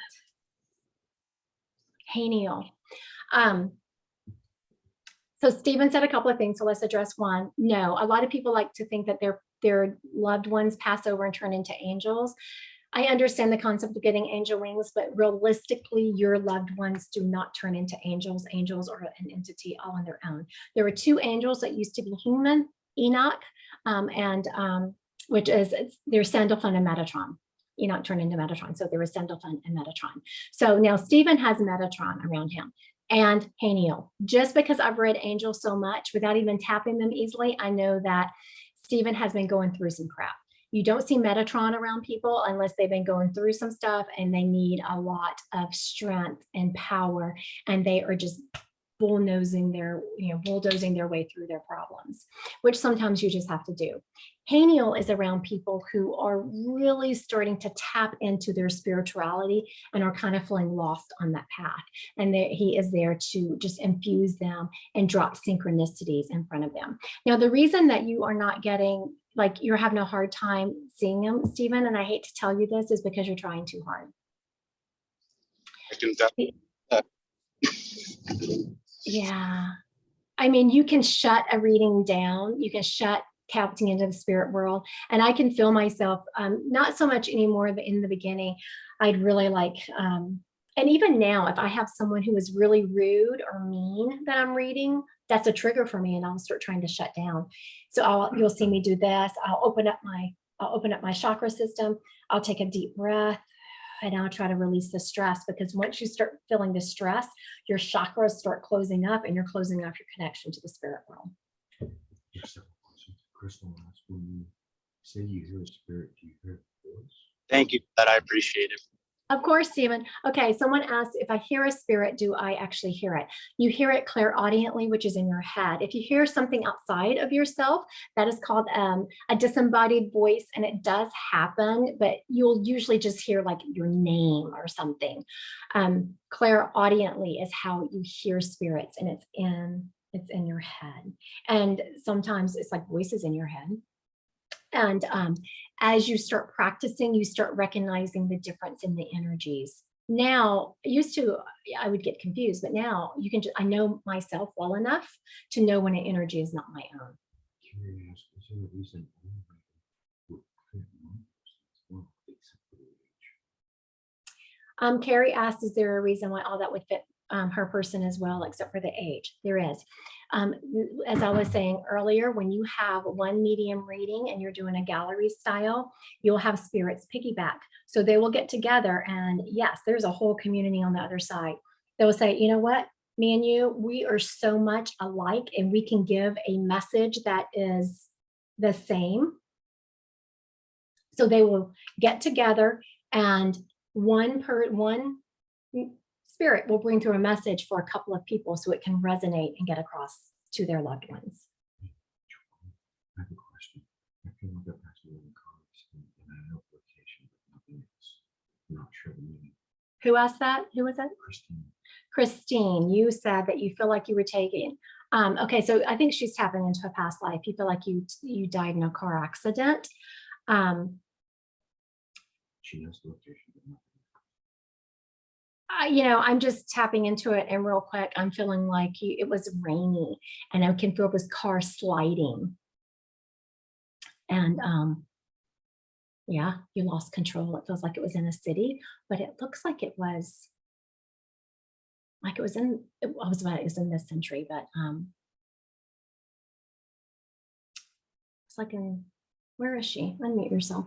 Haniel. So Stephen said a couple of things, so let's address one. No, a lot of people like to think that their loved ones pass over and turn into angels. I understand the concept of getting angel wings, but realistically, your loved ones do not turn into angels. Angels are an entity all on their own. There were two angels that used to be human, Enoch, which is there's Sandalphon and Metatron. Enoch turned into Metatron, so there was Sandalphon and Metatron. So now Stephen has Metatron around him and Haniel. Just because I've read angels so much without even tapping them easily, I know that Stephen has been going through some crap. You don't see Metatron around people unless they've been going through some stuff and they need a lot of strength and power and they are just bulldozing their way through their problems, which sometimes you just have to do. Haniel is around people who are really starting to tap into their spirituality and are kind of feeling lost on that path. And he is there to just infuse them and drop synchronicities in front of them. Now, the reason that you are not getting, like you're having a hard time seeing them, Stephen, and I hate to tell you this, is because you're trying too hard. I can definitely. Yeah. I mean, you can shut a reading down. You can shut tapping into the spirit world. And I can feel myself, not so much anymore, but in the beginning, I'd really like, and even now, if I have someone who is really rude or mean that I'm reading, that's a trigger for me, and I'll start trying to shut down. So you'll see me do this. I'll open up my chakra system. I'll take a deep breath. And I'll try to release the stress, because once you start feeling the stress, your chakras start closing up and you're closing off your connection to the spirit world. Crystal asked, when you say you hear a spirit, do you hear a voice? Thank you for that. I appreciate it. Of course, Stephen. Okay, someone asked if I hear a spirit, do I actually hear it? You hear it clairaudiently, which is in your head. If you hear something outside of yourself, that is called a disembodied voice, and it does happen, but you'll usually just hear like your name or something. Clairaudiently is how you hear spirits, and it's in your head. And sometimes it's like voices in your head. And as you start practicing, you start recognizing the difference in the energies. Now, used to, I would get confused, but now you can I know myself well enough to know when an energy is not my own. Curious, is there a reason Carrie asked, is there a reason why all that would fit her person as well, except for the age? There is. As I was saying earlier, when you have one medium reading and you're doing a gallery style, you'll have spirits piggyback. So they will get together, and yes, there's a whole community on the other side. They will say, you know what, me and you, we are so much alike, and we can give a message that is the same. So they will get together, and one spirit will bring through a message for a couple of people so it can resonate and get across to their loved ones. I have a question. I feel like I've asked you in the comments, and I know location, but nothing else. I'm not sure the meaning. Who asked that? Who was that? Christine. Christine, you said that you feel like you were taken. Okay, so I think she's tapping into a past life. You feel like you died in a car accident. She knows the location, but nothing. I'm just tapping into it, and real quick, I'm feeling like it was rainy, and I can feel this car sliding. And yeah, you lost control. It feels like it was in a city, but it looks like it was in this century, but it's like where is she? Unmute yourself.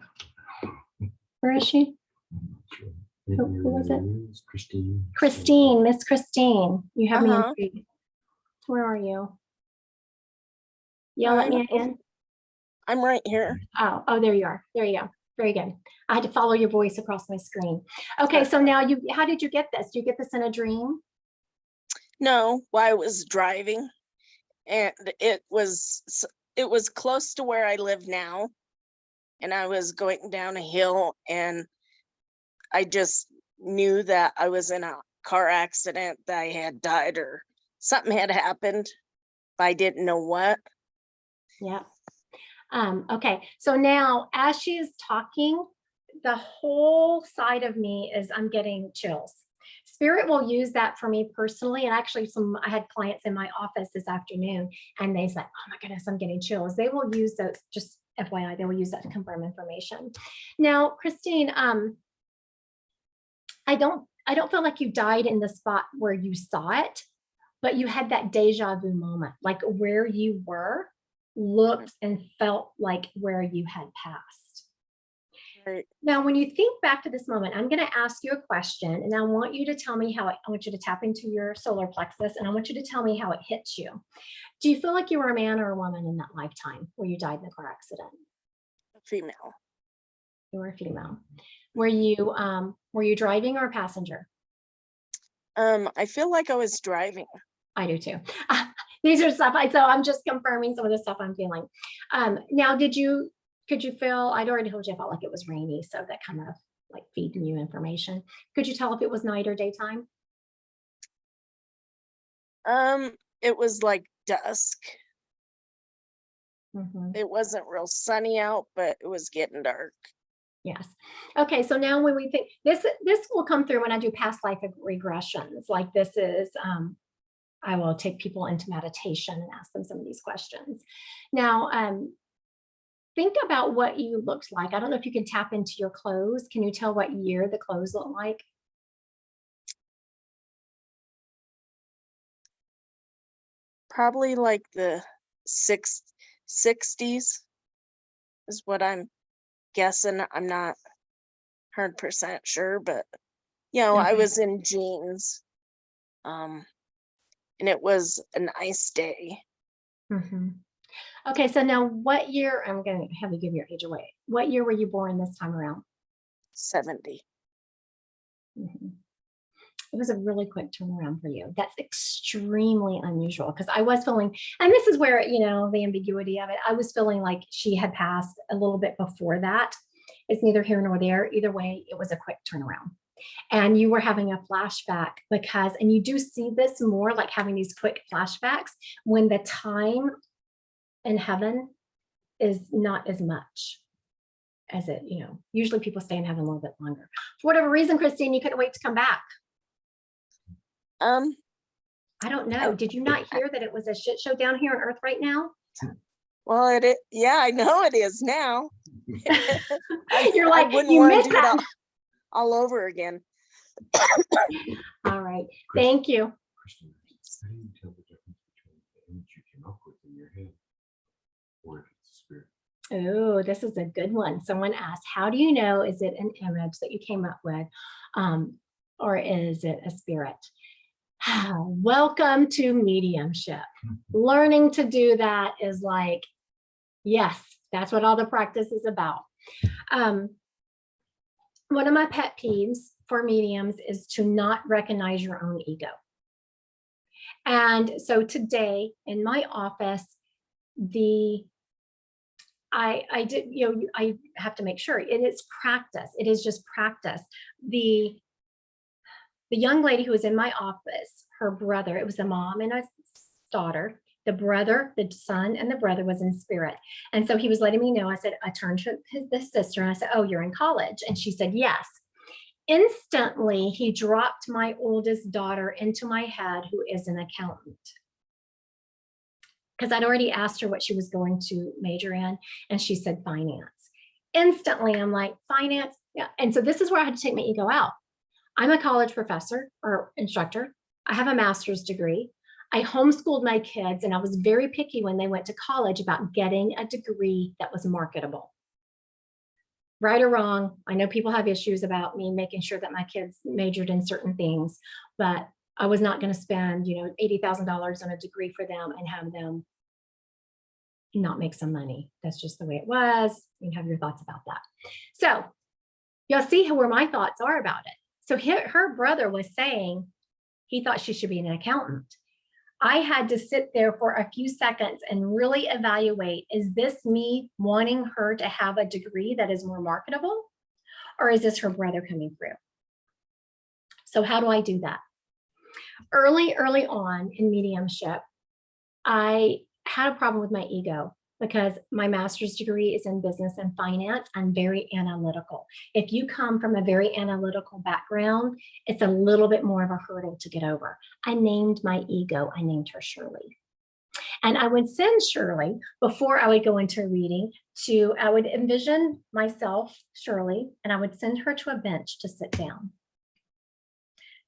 Where is she? I'm not sure. Who was it? Christine. Christine, Miss Christine. You have me intrigued. Where are you? Yell at me again. I'm right here. Oh, there you are. There you go. Very good. I had to follow your voice across my screen. Okay, so now how did you get this? Did you get this in a dream? No, while I was driving, and it was close to where I live now, and I was going down a hill, and I just knew that I was in a car accident, that I had died or something had happened, but I didn't know what. Yeah. Okay, so now as she's talking, the whole side of me is I'm getting chills. Spirit will use that for me personally. And actually I had clients in my office this afternoon, and they said, oh my goodness, I'm getting chills. They will use those, just FYI, they will use that to confirm information. Now, Christine, I don't feel like you died in the spot where you saw it, but you had that deja vu moment, like where you were looked and felt like where you had passed. Right. Now, when you think back to this moment, I'm going to ask you a question, and I want you to tell me I want you to tap into your solar plexus, and I want you to tell me how it hits you. Do you feel like you were a man or a woman in that lifetime where you died in a car accident? Female. You were a female. Were you driving or a passenger? I feel like I was driving. I do too. These are stuff so I'm just confirming some of the stuff I'm feeling. Now, could you feel, I'd already told you I felt like it was rainy, so that kind of like feeding you information. Could you tell if it was night or daytime? It was like dusk. Mm-hmm. It wasn't real sunny out, but it was getting dark. Yes. Okay. So now when we think this will come through when I do past life regressions, like this is, I will take people into meditation and ask them some of these questions. Now, think about what you looked like. I don't know if you can tap into your clothes. Can you tell what year the clothes look like? Probably like the 60s is what I'm guessing. I'm not 100% sure, but I Okay. was in jeans. And it was a nice day. Mm-hmm. Okay, so now what year, I'm going to have you give your age away. What year were you born this time around? 70. Mm-hmm. It was a really quick turnaround for you. That's extremely unusual because I was feeling, and this is where, the ambiguity of it, I was feeling like she had passed a little bit before that. It's neither here nor there. Either way, it was a quick turnaround. And you were having a flashback and you do see this more like having these quick flashbacks when the time in heaven is not as much as it, usually people stay in heaven a little bit longer. For whatever reason, Christine, you couldn't wait to come back. I don't know. Did you not hear that it was a shit show down here on Earth right now? Well, yeah, I know it is now. You're like, you missed that all over again. All right. Thank you. Christy, how do you tell the difference between the image you came up with in your head or if it's a spirit? Oh, this is a good one. Someone asked, how do you know, is it an image that you came up with or is it a spirit? Welcome to mediumship. Learning to do that is like, yes, that's what all the practice is about. One of my pet peeves for mediums is to not recognize your own ego. And so today in my office, I did, I have to make sure it is practice. It is just practice. The young lady who was in my office, her brother, it was a mom and a daughter, the son and the brother was in spirit. And so he was letting me know, I said, I turned to the sister and I said, oh, you're in college. And she said, yes. Instantly, he dropped my oldest daughter into my head, who is an accountant. Because I'd already asked her what she was going to major in, and she said finance. Instantly, I'm like, finance? Yeah. And so this is where I had to take my ego out. I'm a college professor or instructor. I have a master's degree. I homeschooled my kids, and I was very picky when they went to college about getting a degree that was marketable. Right or wrong, I know people have issues about me making sure that my kids majored in certain things, but I was not going to spend, $80,000 on a degree for them and have them not make some money. That's just the way it was. You can have your thoughts about that. So you'll see where my thoughts are about it. So her brother was saying he thought she should be an accountant. I had to sit there for a few seconds and really evaluate, is this me wanting her to have a degree that is more marketable, or is this her brother coming through? So how do I do that? Early on in mediumship, I had a problem with my ego because my master's degree is in business and finance. I'm very analytical. If you come from a very analytical background, it's a little bit more of a hurdle to get over. I named my ego. I named her Shirley. And I would send Shirley, before I would go into a reading, I would envision myself, Shirley, and I would send her to a bench to sit down.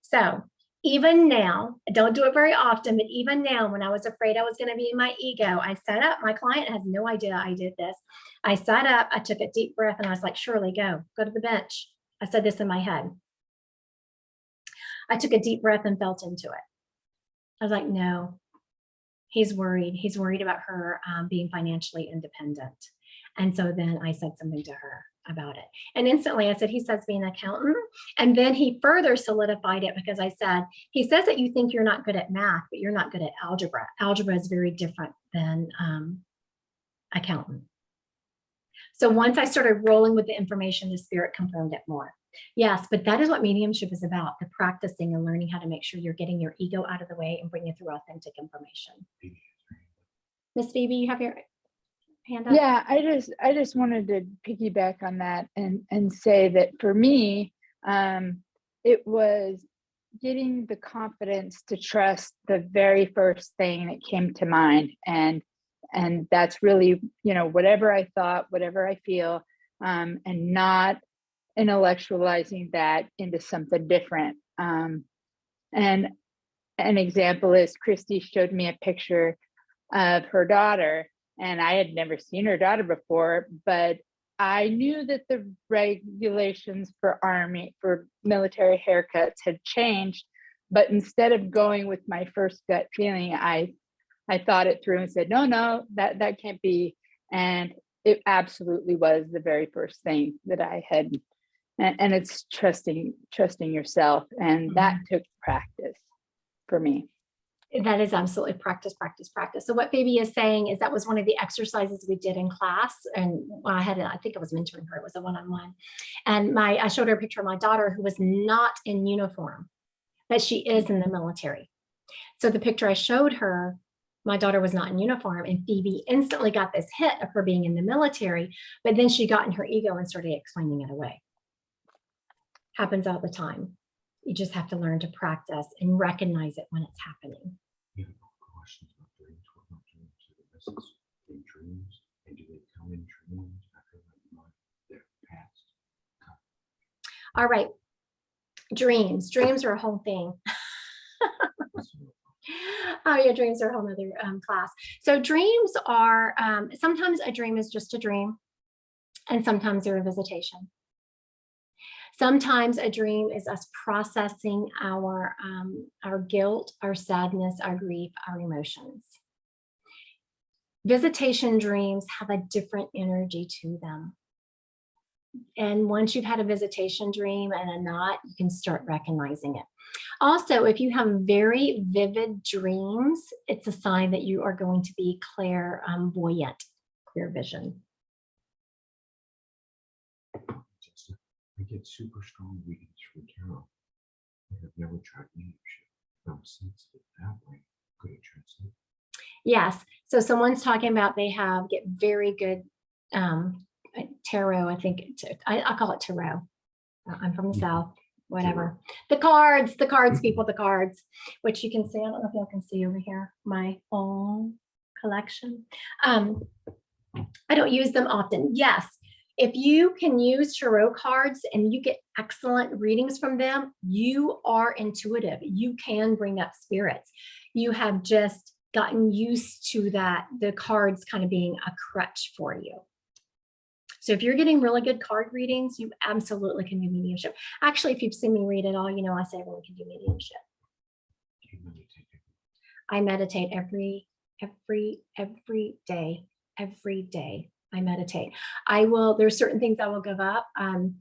So even now, I don't do it very often, but even now, when I was afraid I was going to be in my ego, I sat up. My client has no idea I did this. I sat up, I took a deep breath, and I was like, Shirley, go to the bench. I said this in my head. I took a deep breath and felt into it. I was like, no, he's worried. He's worried about her being financially independent. And so then I said something to her. about it. And instantly I said, he says being an accountant. And then he further solidified it because I said, he says that you think you're not good at math, but you're not good at algebra. Algebra is very different than accountant. So once I started rolling with the information, the spirit confirmed it more. Yes, but that is what mediumship is about, the practicing and learning how to make sure you're getting your ego out of the way and bringing through authentic information. Miss Phoebe, you have your hand up? Yeah, I just wanted to piggyback on that and say that for me, it was getting the confidence to trust the very first thing that came to mind. And that's really, you know, whatever I thought, whatever I feel, and not intellectualizing that into something different. And an example is Christy showed me a picture of her daughter, and I had never seen her daughter before, but I knew that the regulations for military haircuts had changed. But instead of going with my first gut feeling, I thought it through and said, no, that can't be. And it absolutely was the very first thing that I had. And it's trusting yourself. And that took practice for me. That is absolutely practice. So what Phoebe is saying is that was one of the exercises we did in class. And I think I was mentoring her. It was a one-on-one. And I showed her a picture of my daughter who was not in uniform, but she is in the military. So the picture I showed her, my daughter was not in uniform, and Phoebe instantly got this hit of her being in the military, but then she got in her ego and started explaining it away. Happens all the time. You just have to learn to practice and recognize it when it's happening. You have questions about dreams. What about dreams? Are the messages in dreams? And do they come in dreams? I feel like they're past. All right. Dreams. Dreams are a whole thing. Oh yeah, dreams are a whole other class. So dreams are, sometimes a dream is just a dream, and sometimes they're a visitation. Sometimes a dream is us processing our guilt, our sadness, our grief, our emotions. Visitation dreams have a different energy to them. And once you've had a visitation dream and a knot, you can start recognizing it. Also, if you have very vivid dreams, it's a sign that you are going to be clairvoyant, clear vision. I get super strong readings from tarot. I have never tried mediumship. I'm sensitive that way. Could it translate? Yes. So someone's talking about they get very good tarot. I think I call it tarot. I'm from the South. Whatever. The cards, people, the cards, which you can see. I don't know if y'all can see over here. My own collection. I don't use them often. Yes. If you can use tarot cards and you get excellent readings from them, you are intuitive. You can bring up spirits. You have just gotten used to that, the cards kind of being a crutch for you. So if you're getting really good card readings, you absolutely can do mediumship. Actually, if you've seen me read at all, you know I say everyone can do mediumship. I meditate every day. I meditate. There's certain things I will give up. And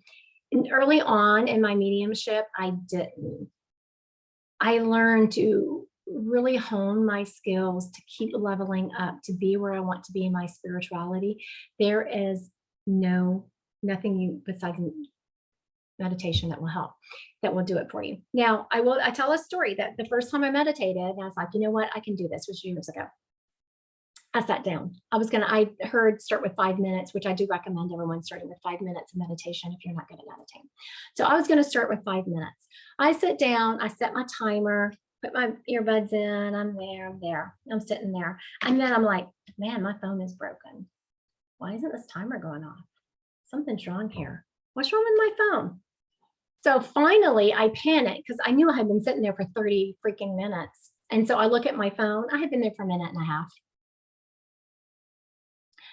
early on in my mediumship, I didn't. I learned to really hone my skills to keep leveling up, to be where I want to be in my spirituality. There is nothing besides meditation that will help, that will do it for you. Now, I tell a story that the first time I meditated, and I was like, you know what, I can do this. It was years ago. I sat down. I heard start with 5 minutes, which I do recommend everyone starting with 5 minutes of meditation if you're not good at meditating. So I was going to start with 5 minutes. I sit down, I set my timer, put my earbuds in, I'm there, I'm sitting there. And then I'm like, man, my phone is broken. Why isn't this timer going off? Something's wrong here. What's wrong with my phone? So finally I panicked because I knew I had been sitting there for 30 freaking minutes. And so I look at my phone. I had been there for a minute and a half.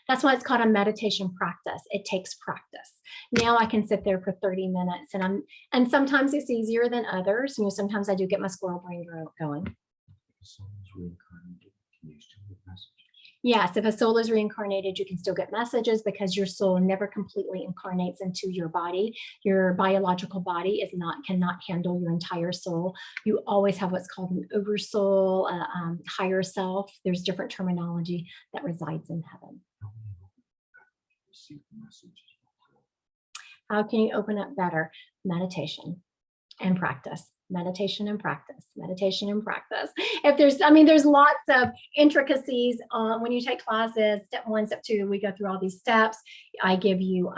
That's why it's called a meditation practice. It takes practice. Now I can sit there for 30 minutes and sometimes it's easier than others. You know, sometimes I do get my squirrel brain going. Yes, if a soul is reincarnated, you can still get messages because your soul never completely incarnates into your body. Your biological body cannot handle your entire soul. You always have what's called an oversoul, higher self. There's different terminology that resides in heaven. How can you open up better? Meditation and practice. Meditation and practice, meditation and practice. If there's lots of intricacies when you take classes, step 1, step 2, we go through all these steps. I give you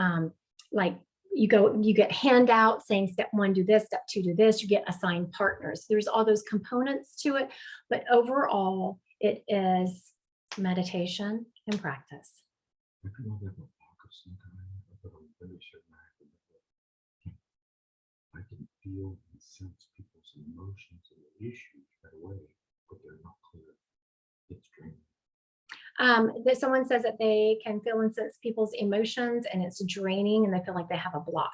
you get handouts saying step 1, do this, step 2, do this, you get assigned partners. There's all those components to it, but overall it is meditation and practice. I can feel and sense people's emotions and issues right away, but they're not clear. It's draining. That someone says that they can feel and sense people's emotions and it's draining and they feel like they have a block.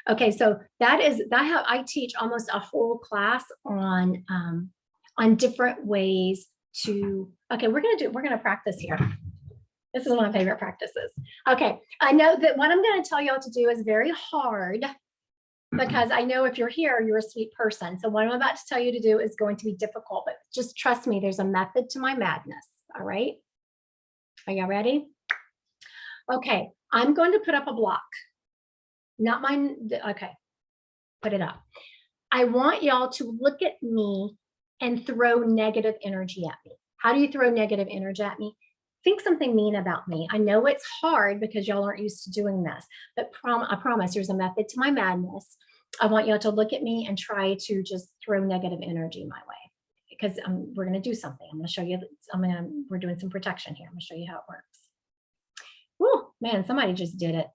Okay, so I teach almost a whole class on different ways to, okay, we're gonna practice here. This is one of my favorite practices. Okay, I know that what I'm gonna tell y'all to do is very hard, because I know if you're here, you're a sweet person. So what I'm about to tell you to do is going to be difficult, but just trust me, there's a method to my madness, all right? Are y'all ready? Okay, I'm going to put up a block. Not mine, okay, put it up. I want y'all to look at me and throw negative energy at me. How do you throw negative energy at me? Think something mean about me. I know it's hard because y'all aren't used to doing this, but I promise there's a method to my madness. I want y'all to look at me and try to just throw negative energy my way, because we're going to do something. I'm going to show you. We're doing some protection here. I'm going to show you how it works. Woo, man, somebody just did it.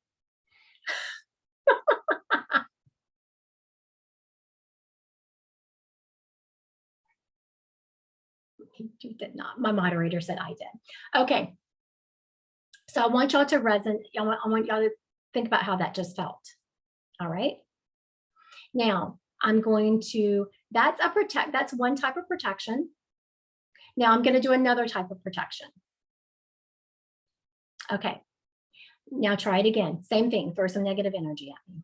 You did not. My moderator said I did. Okay. So I want y'all to resonate. I want y'all to think about how that just felt. All right. Now I'm going to, that's one type of protection. Now I'm going to do another type of protection. Okay. Now try it again. Same thing. Throw some negative energy at me.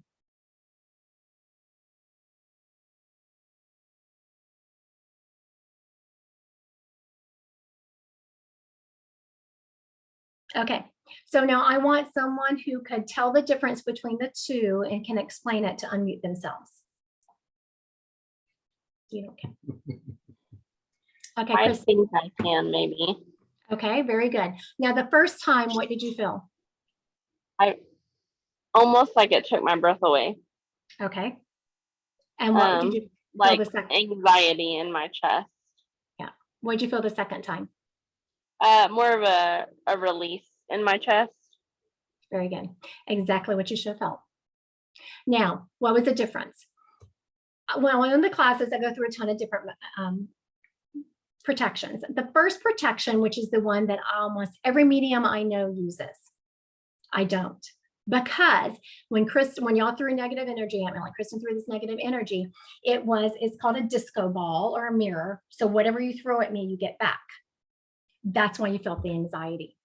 Okay, so now I want someone who could tell the difference between the two and can explain it to unmute themselves. You don't care. Okay, I Christy. think I can, maybe. Okay, very good. Now the first time, what did you feel? I almost like it took my breath away. Okay. And what did you feel like the second? anxiety in my chest. Yeah. What did you feel the second time? More of a release in my chest. Very good. Exactly what you should have felt. Now, what was the difference? Well, in the classes, I go through a ton of different protections. The first protection, which is the one that almost every medium I know uses, I don't. Because when y'all threw negative energy at me, like Kristen threw this negative energy, it's called a disco ball or a mirror. So whatever you throw at me, you get back. That's why you felt the anxiety.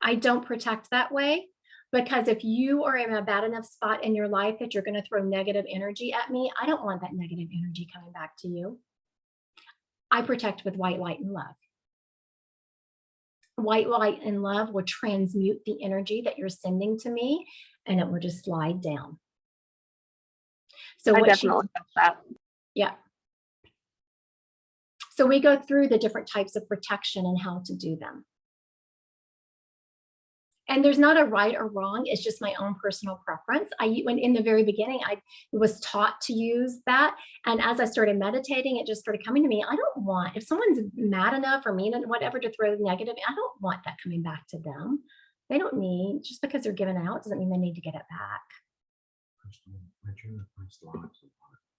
I don't protect that way, because if you are in a bad enough spot in your life that you're going to throw negative energy at me, I don't want that negative energy coming back to you. I protect with white light and love. White light and love will transmute the energy that you're sending to me, and it will just slide down. So I definitely felt that. Yeah. So we go through the different types of protection and how to do them. And there's not a right or wrong. It's just my own personal preference. When in the very beginning, I was taught to use that. And as I started meditating, it just started coming to me. I don't want, if someone's mad enough or mean and whatever to throw negative, I don't want that coming back to them. They don't need, just because they're given out doesn't mean they need to get it back. My dream of past lives,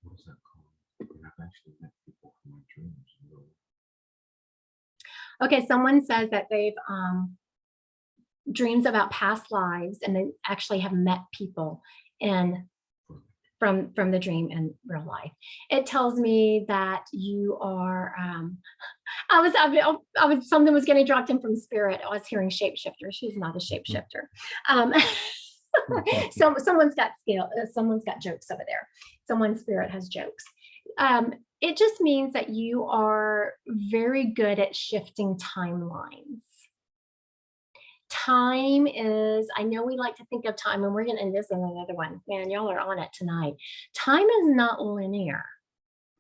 what is that called? I've actually met people from my dreams. Okay, someone says that they've dreams about past lives and they actually have met people from the dream in real life. It tells me that you are, something was getting dropped in from spirit. I was hearing shapeshifter. She's not a shapeshifter. So someone's got skill. Someone's got jokes over there. Someone's spirit has jokes. It just means that you are very good at shifting timelines. Time is, I know we like to think of time, and we're going to end this in another one. Man, y'all are on it tonight. Time is not linear.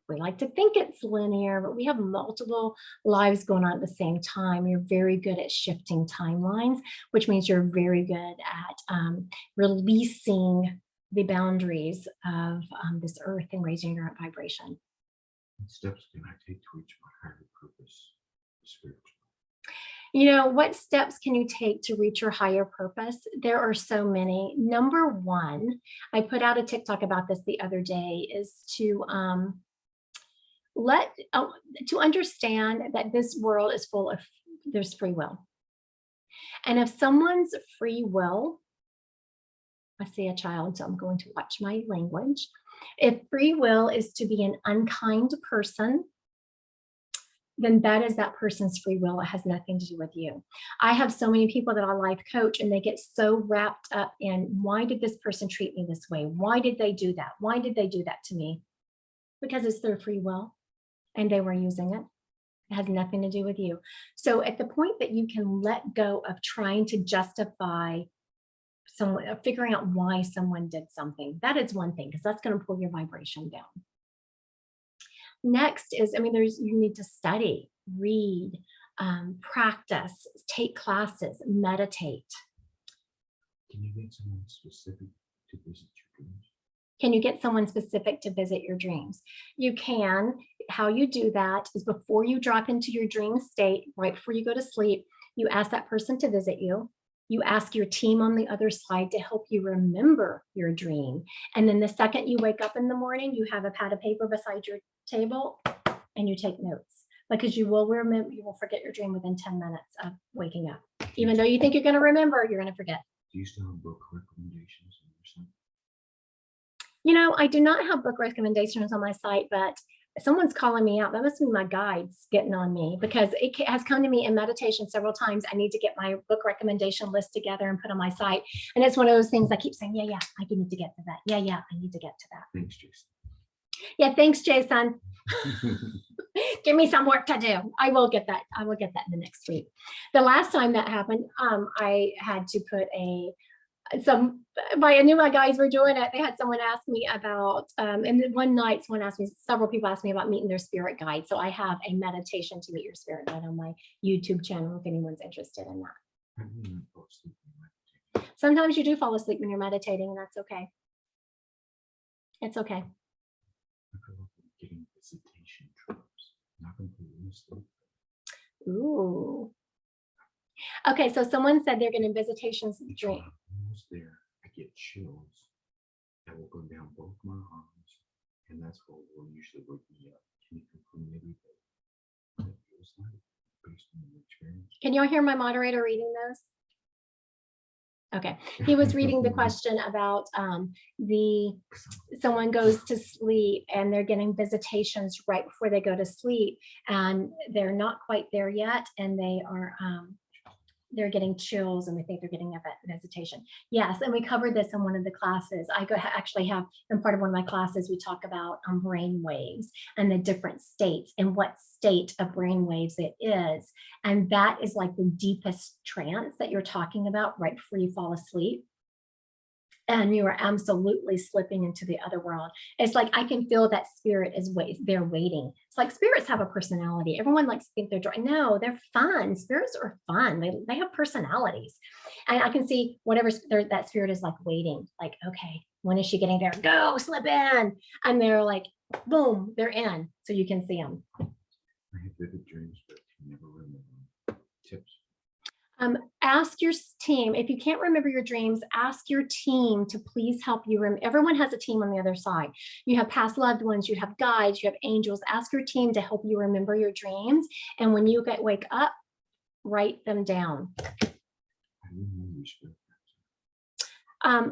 We like to think it's linear, but we have multiple lives going on at the same time. You're very good at shifting timelines, which means you're very good at releasing the boundaries of this earth and raising your vibration. What steps can I take to reach my higher purpose spiritually? You know, what steps can you take to reach your higher purpose? There are so many. Number one, I put out a TikTok about this the other day, is to understand that this world is full of, there's free will. And if someone's free will, I see a child, so I'm going to watch my language. If free will is to be an unkind person, then that is that person's free will. It has nothing to do with you. I have so many people that I life coach, and they get so wrapped up in, why did this person treat me this way? Why did they do that? Why did they do that to me? Because it's their free will and they were using it. It has nothing to do with you. So at the point that you can let go of trying to justify someone, figuring out why someone did something, that is one thing, because that's going to pull your vibration down. Next is, you need to study, read, practice, take classes, meditate. Can you get someone specific to visit your dreams? Can you get someone specific to visit your dreams? You can. How you do that is, before you drop into your dream state, right before you go to sleep, you ask that person to visit you. You ask your team on the other side to help you remember your dream. And then the second you wake up in the morning, you have a pad of paper beside your table and you take notes, because you will remember, you will forget your dream within 10 minutes of waking up. Even though you think you're going to remember, you're going to forget. Do you still have book recommendations on your site? You know, I do not have book recommendations on my site, but someone's calling me out. That must be my guides getting on me, because it has come to me in meditation several times. I need to get my book recommendation list together and put on my site. And it's one of those things I keep saying, yeah, I need to get to that. Yeah, I need to get to that. Thanks, Jason. Yeah, thanks, Jason. Give me some work to do. I will get that. I will get that in the next week. The last time that happened, I had to put I knew my guys were doing it. They had someone ask me about, and then one night someone asked me, several people asked me about meeting their spirit guide. So I have a meditation to meet your spirit guide on my YouTube channel, if anyone's interested in that. Sometimes you do fall asleep when you're meditating, and that's okay. It's okay. Getting visitation trips, not completely asleep. Ooh. Okay, so someone said they're getting visitations dream. Almost there, I get chills that will go down both my arms, and that's what will usually wake me up. Can you confirm maybe what it feels like based on your experience? Can y'all hear my moderator reading those? Okay, he was reading the question about someone goes to sleep and they're getting visitations right before they go to sleep, and they're not quite there yet, and they're getting chills, and they think they're getting a visitation. Yes, and we covered this in one of the classes. Actually have, in part of one of my classes, we talk about brain waves and the different states and what state of brain waves it is. And that is like the deepest trance that you're talking about right before you fall asleep. And you are absolutely slipping into the other world. It's like, I can feel that spirit is they're waiting. It's like spirits have a personality. Everyone likes to think they're dry. No, they're fun. Spirits are fun. They have personalities. And I can see whatever that spirit is like waiting, like, okay, when is she getting there? Go, slip in. And they're like, boom, they're in. So you can see them. I have vivid dreams, but can never remember them. Tips. Ask your team, if you can't remember your dreams, ask your team to please help you. Everyone has a team on the other side. You have past loved ones, you have guides, you have angels. Ask your team to help you remember your dreams. And when you wake up, write them down.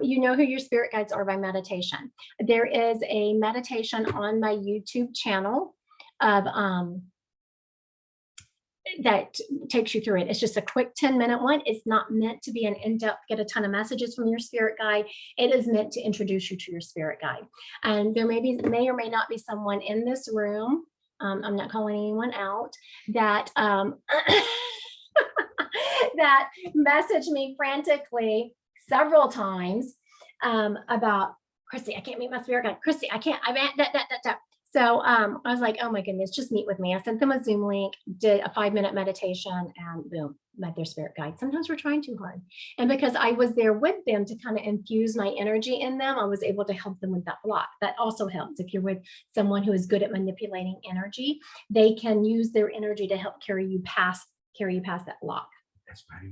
You know who your spirit guides are by meditation. There is a meditation on my YouTube channel of that takes you through it. It's just a quick 10-minute one. It's not meant to be an in-depth, get a ton of messages from your spirit guide. It is meant to introduce you to your spirit guide. And there may or may not be someone in this room, I'm not calling anyone out, that that messaged me frantically several times about, Christy, I can't meet my spirit guide. Christy, I can't, that. So I was like, oh my goodness, just meet with me. I sent them a Zoom link, did a 5-minute meditation, and boom, met their spirit guide. Sometimes we're trying too hard. And because I was there with them to kind of infuse my energy in them, I was able to help them with that block. That also helps. If you're with someone who is good at manipulating energy, they can use their energy to help carry you past that block. That's right.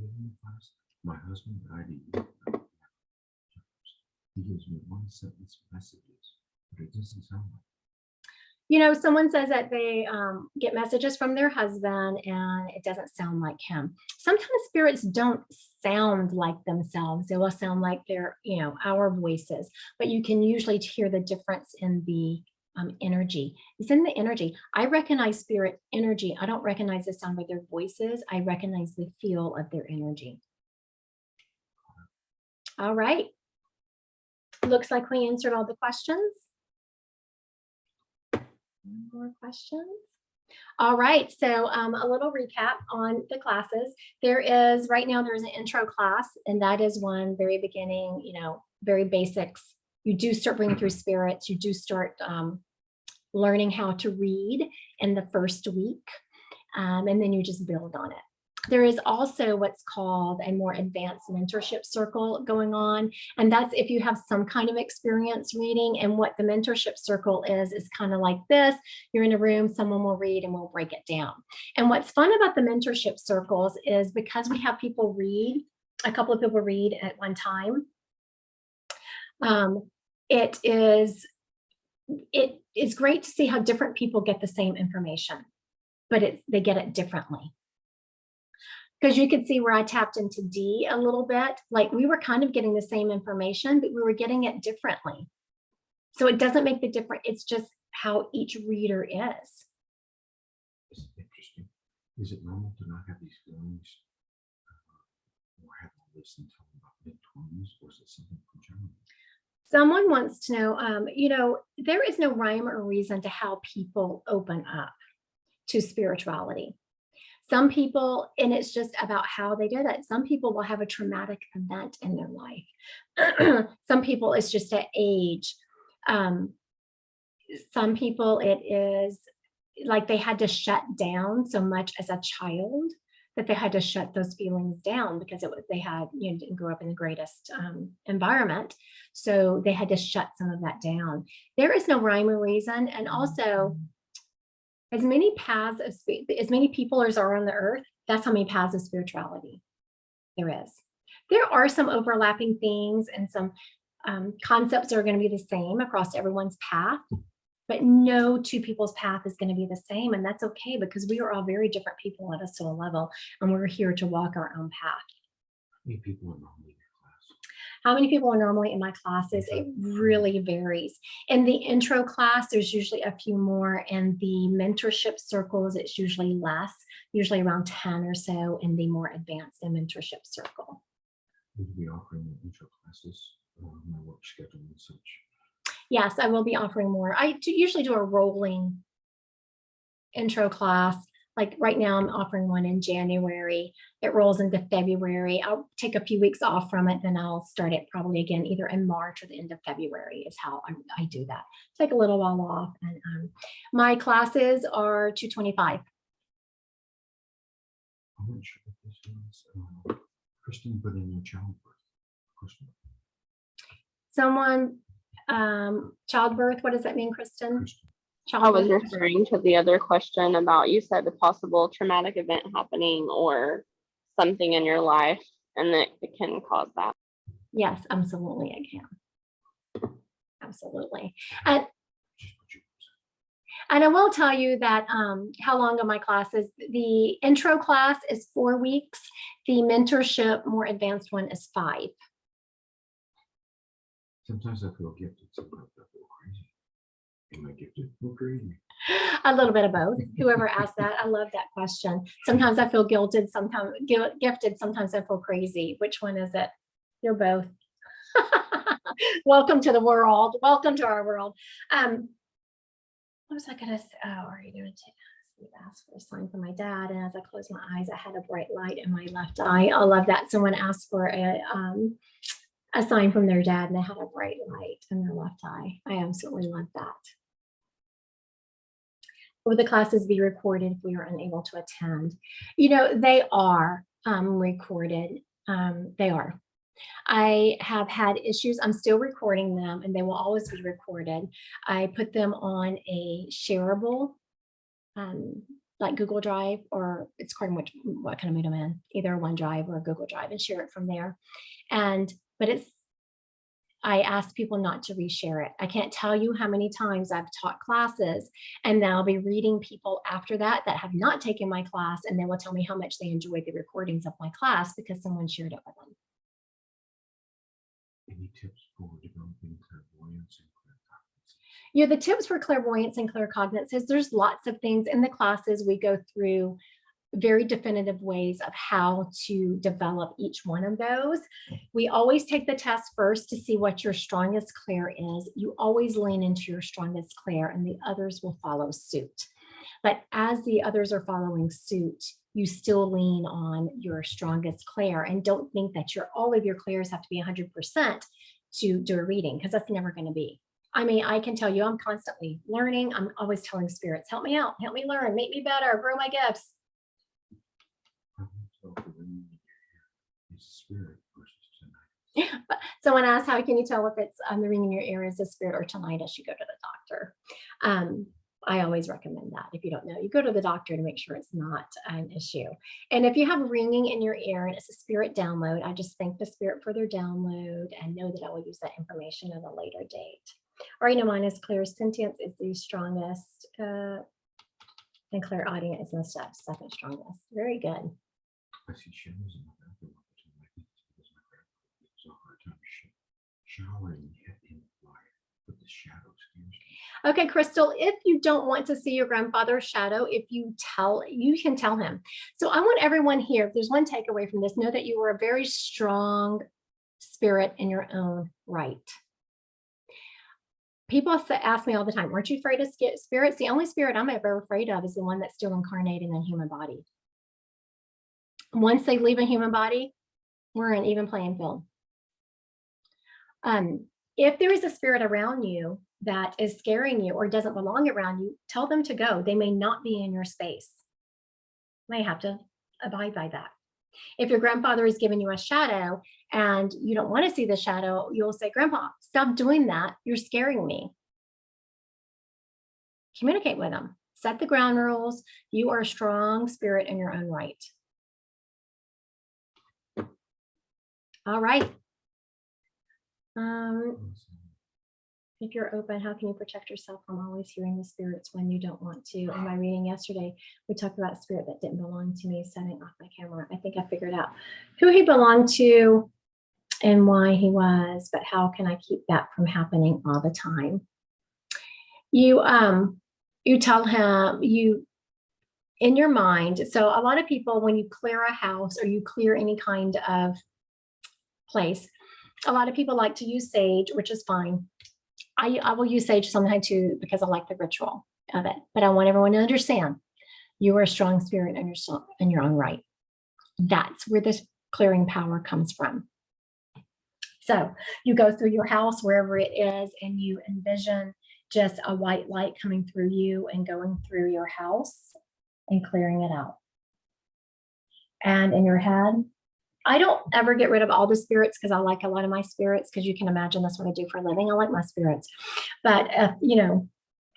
My husband died. He gives me one sentence messages, but it doesn't sound like. You know, someone says that they get messages from their husband and it doesn't sound like him. Sometimes spirits don't sound like themselves. They will sound like they're, you know, our voices, but you can usually hear the difference in the energy. It's in the energy. I recognize spirit energy. I don't recognize the sound of their voices. I recognize the feel of their energy. All right. Looks like we answered all the questions. More questions? All right, so a little recap on the classes. Right now there's an intro class, and that is one very beginning, you know, very basics. You do start bringing through spirits. You do start learning how to read in the first week, and then you just build on it. There is also what's called a more advanced mentorship circle going on. And that's if you have some kind of experience reading. And what the mentorship circle is kind of like this. You're in a room, someone will read and we'll break it down. And what's fun about the mentorship circles is because we have people read, a couple of people read at one time. It is great to see how different people get the same information, but they get it differently. Because you could see where I tapped into D a little bit, like we were kind of getting the same information, but we were getting it differently. So it doesn't make the difference. It's just how each reader is. It's interesting. Is it normal to not have these feelings or have all this until about mid-20s, or is it something from Germany? Someone wants to know, you know, there is no rhyme or reason to how people open up to spirituality. Some people, and it's just about how they do that. Some people will have a traumatic event in their life. Some people, it's just at age. Some people, it is like they had to shut down so much as a child that they had to shut those feelings down because they had, you know, didn't grow up in the greatest environment. So they had to shut some of that down. There is no rhyme or reason. And also, as many paths of as many people as are on the earth, that's how many paths of spirituality there is. There are some overlapping things and some concepts are going to be the same across everyone's path, but no two people's path is going to be the same. And that's okay, because we are all very different people at a soul level, and we're here to walk our own path. How many people are normally in your class? How many people are normally in my classes? It really varies. In the intro class, there's usually a few more. In the mentorship circles, it's usually less, usually around 10 or so in the more advanced and mentorship circle. Will you be offering the intro classes on my work schedule and such? Yes, I will be offering more. I usually do a rolling intro class. Like right now, I'm offering one in January. It rolls into February. I'll take a few weeks off from it, then I'll start it probably again either in March or the end of February is how I do that. Take a little while off. And my classes are $225. I wasn't sure if this was Kristen, but in your childbirth. Someone, childbirth, what does that mean, Kristen? I was referring to the other question about, you said a possible traumatic event happening or something in your life, and that it can cause that. Yes, absolutely, it can. Absolutely. And I will tell you that how long are my classes? The intro class is 4 weeks. The mentorship, more advanced one, is 5. Sometimes I feel gifted, sometimes I feel crazy. Am I gifted or crazy? A little bit of both. Whoever asked that, I love that question. Sometimes I feel gifted, sometimes I feel crazy. Which one is it? You're both. Welcome to the world. Welcome to our world. What was I gonna say? Oh, are you doing asked for a sign from my dad, and as I closed my eyes, I had a bright light in my left eye. I love that. Someone asked for a sign from their dad, and they had a bright light in their left eye. I absolutely love that. Will the classes be recorded if we are unable to attend? You know, they are recorded. They are. I have had issues. I'm still recording them, and they will always be recorded. I put them on a shareable, like Google Drive, or it's according to what kind of medium I'm in, either a OneDrive or a Google Drive, and share it from there. But I ask people not to reshare it. I can't tell you how many times I've taught classes, and then I'll be reading people after that have not taken my class, and they will tell me how much they enjoyed the recordings of my class because someone shared it with them. Any tips for developing clairvoyance and claircognizance? Yeah, the tips for clairvoyance and claircognizance is there's lots of things in the classes. We go through very definitive ways of how to develop each one of those. We always take the test first to see what your strongest clair is. You always lean into your strongest clair, and the others will follow suit. But as the others are following suit, you still lean on your strongest clair, and don't think that all of your clairs have to be 100% to do a reading, because that's never going to be. I mean, I can tell you, I'm constantly learning. I'm always telling spirits, help me out, help me learn, make me better, grow my gifts. Someone asked, how can you tell if it's the ring in your ear is a spirit or tinnitus? You go to the doctor. I always recommend that. If you don't know, you go to the doctor to make sure it's not an issue. And if you have ringing in your ear and it's a spirit download, I just thank the spirit for their download and know that I will use that information at a later date. All right, now mine is clairsentience is the strongest, and clairaudient is the second strongest. Very good. I see shadows in my bathroom all the time. I think it's because my grandpa gives a hard time showering yet in life, but the shadow scares me. Okay, Crystal, if you don't want to see your grandfather's shadow, you can tell him. So I want everyone here, if there's one takeaway from this, know that you are a very strong spirit in your own right. People ask me all the time, aren't you afraid of spirits? The only spirit I'm ever afraid of is the one that's still incarnating in a human body. Once they leave a human body, we're in an even playing field. If there is a spirit around you that is scaring you or doesn't belong around you, tell them to go. They may not be in your space. You may have to abide by that. If your grandfather is giving you a shadow and you don't want to see the shadow, you'll say, Grandpa, stop doing that. You're scaring me. Communicate with them. Set the ground rules. You are a strong spirit in your own right. All right. If you're open, how can you protect yourself from always hearing the spirits when you don't want to? In my reading yesterday, we talked about a spirit that didn't belong to me, setting off my camera. I think I figured out who he belonged to and why he was, but how can I keep that from happening all the time? You tell him, in your mind. So a lot of people, when you clear a house or you clear any kind of place, a lot of people like to use sage, which is fine. I will use sage sometimes too, because I like the ritual of it, but I want everyone to understand you are a strong spirit in your own right. That's where this clearing power comes from. So you go through your house, wherever it is, and you envision just a white light coming through you and going through your house and clearing it out. And in your head, I don't ever get rid of all the spirits because I like a lot of my spirits, because you can imagine that's what I do for a living. I like my spirits. But,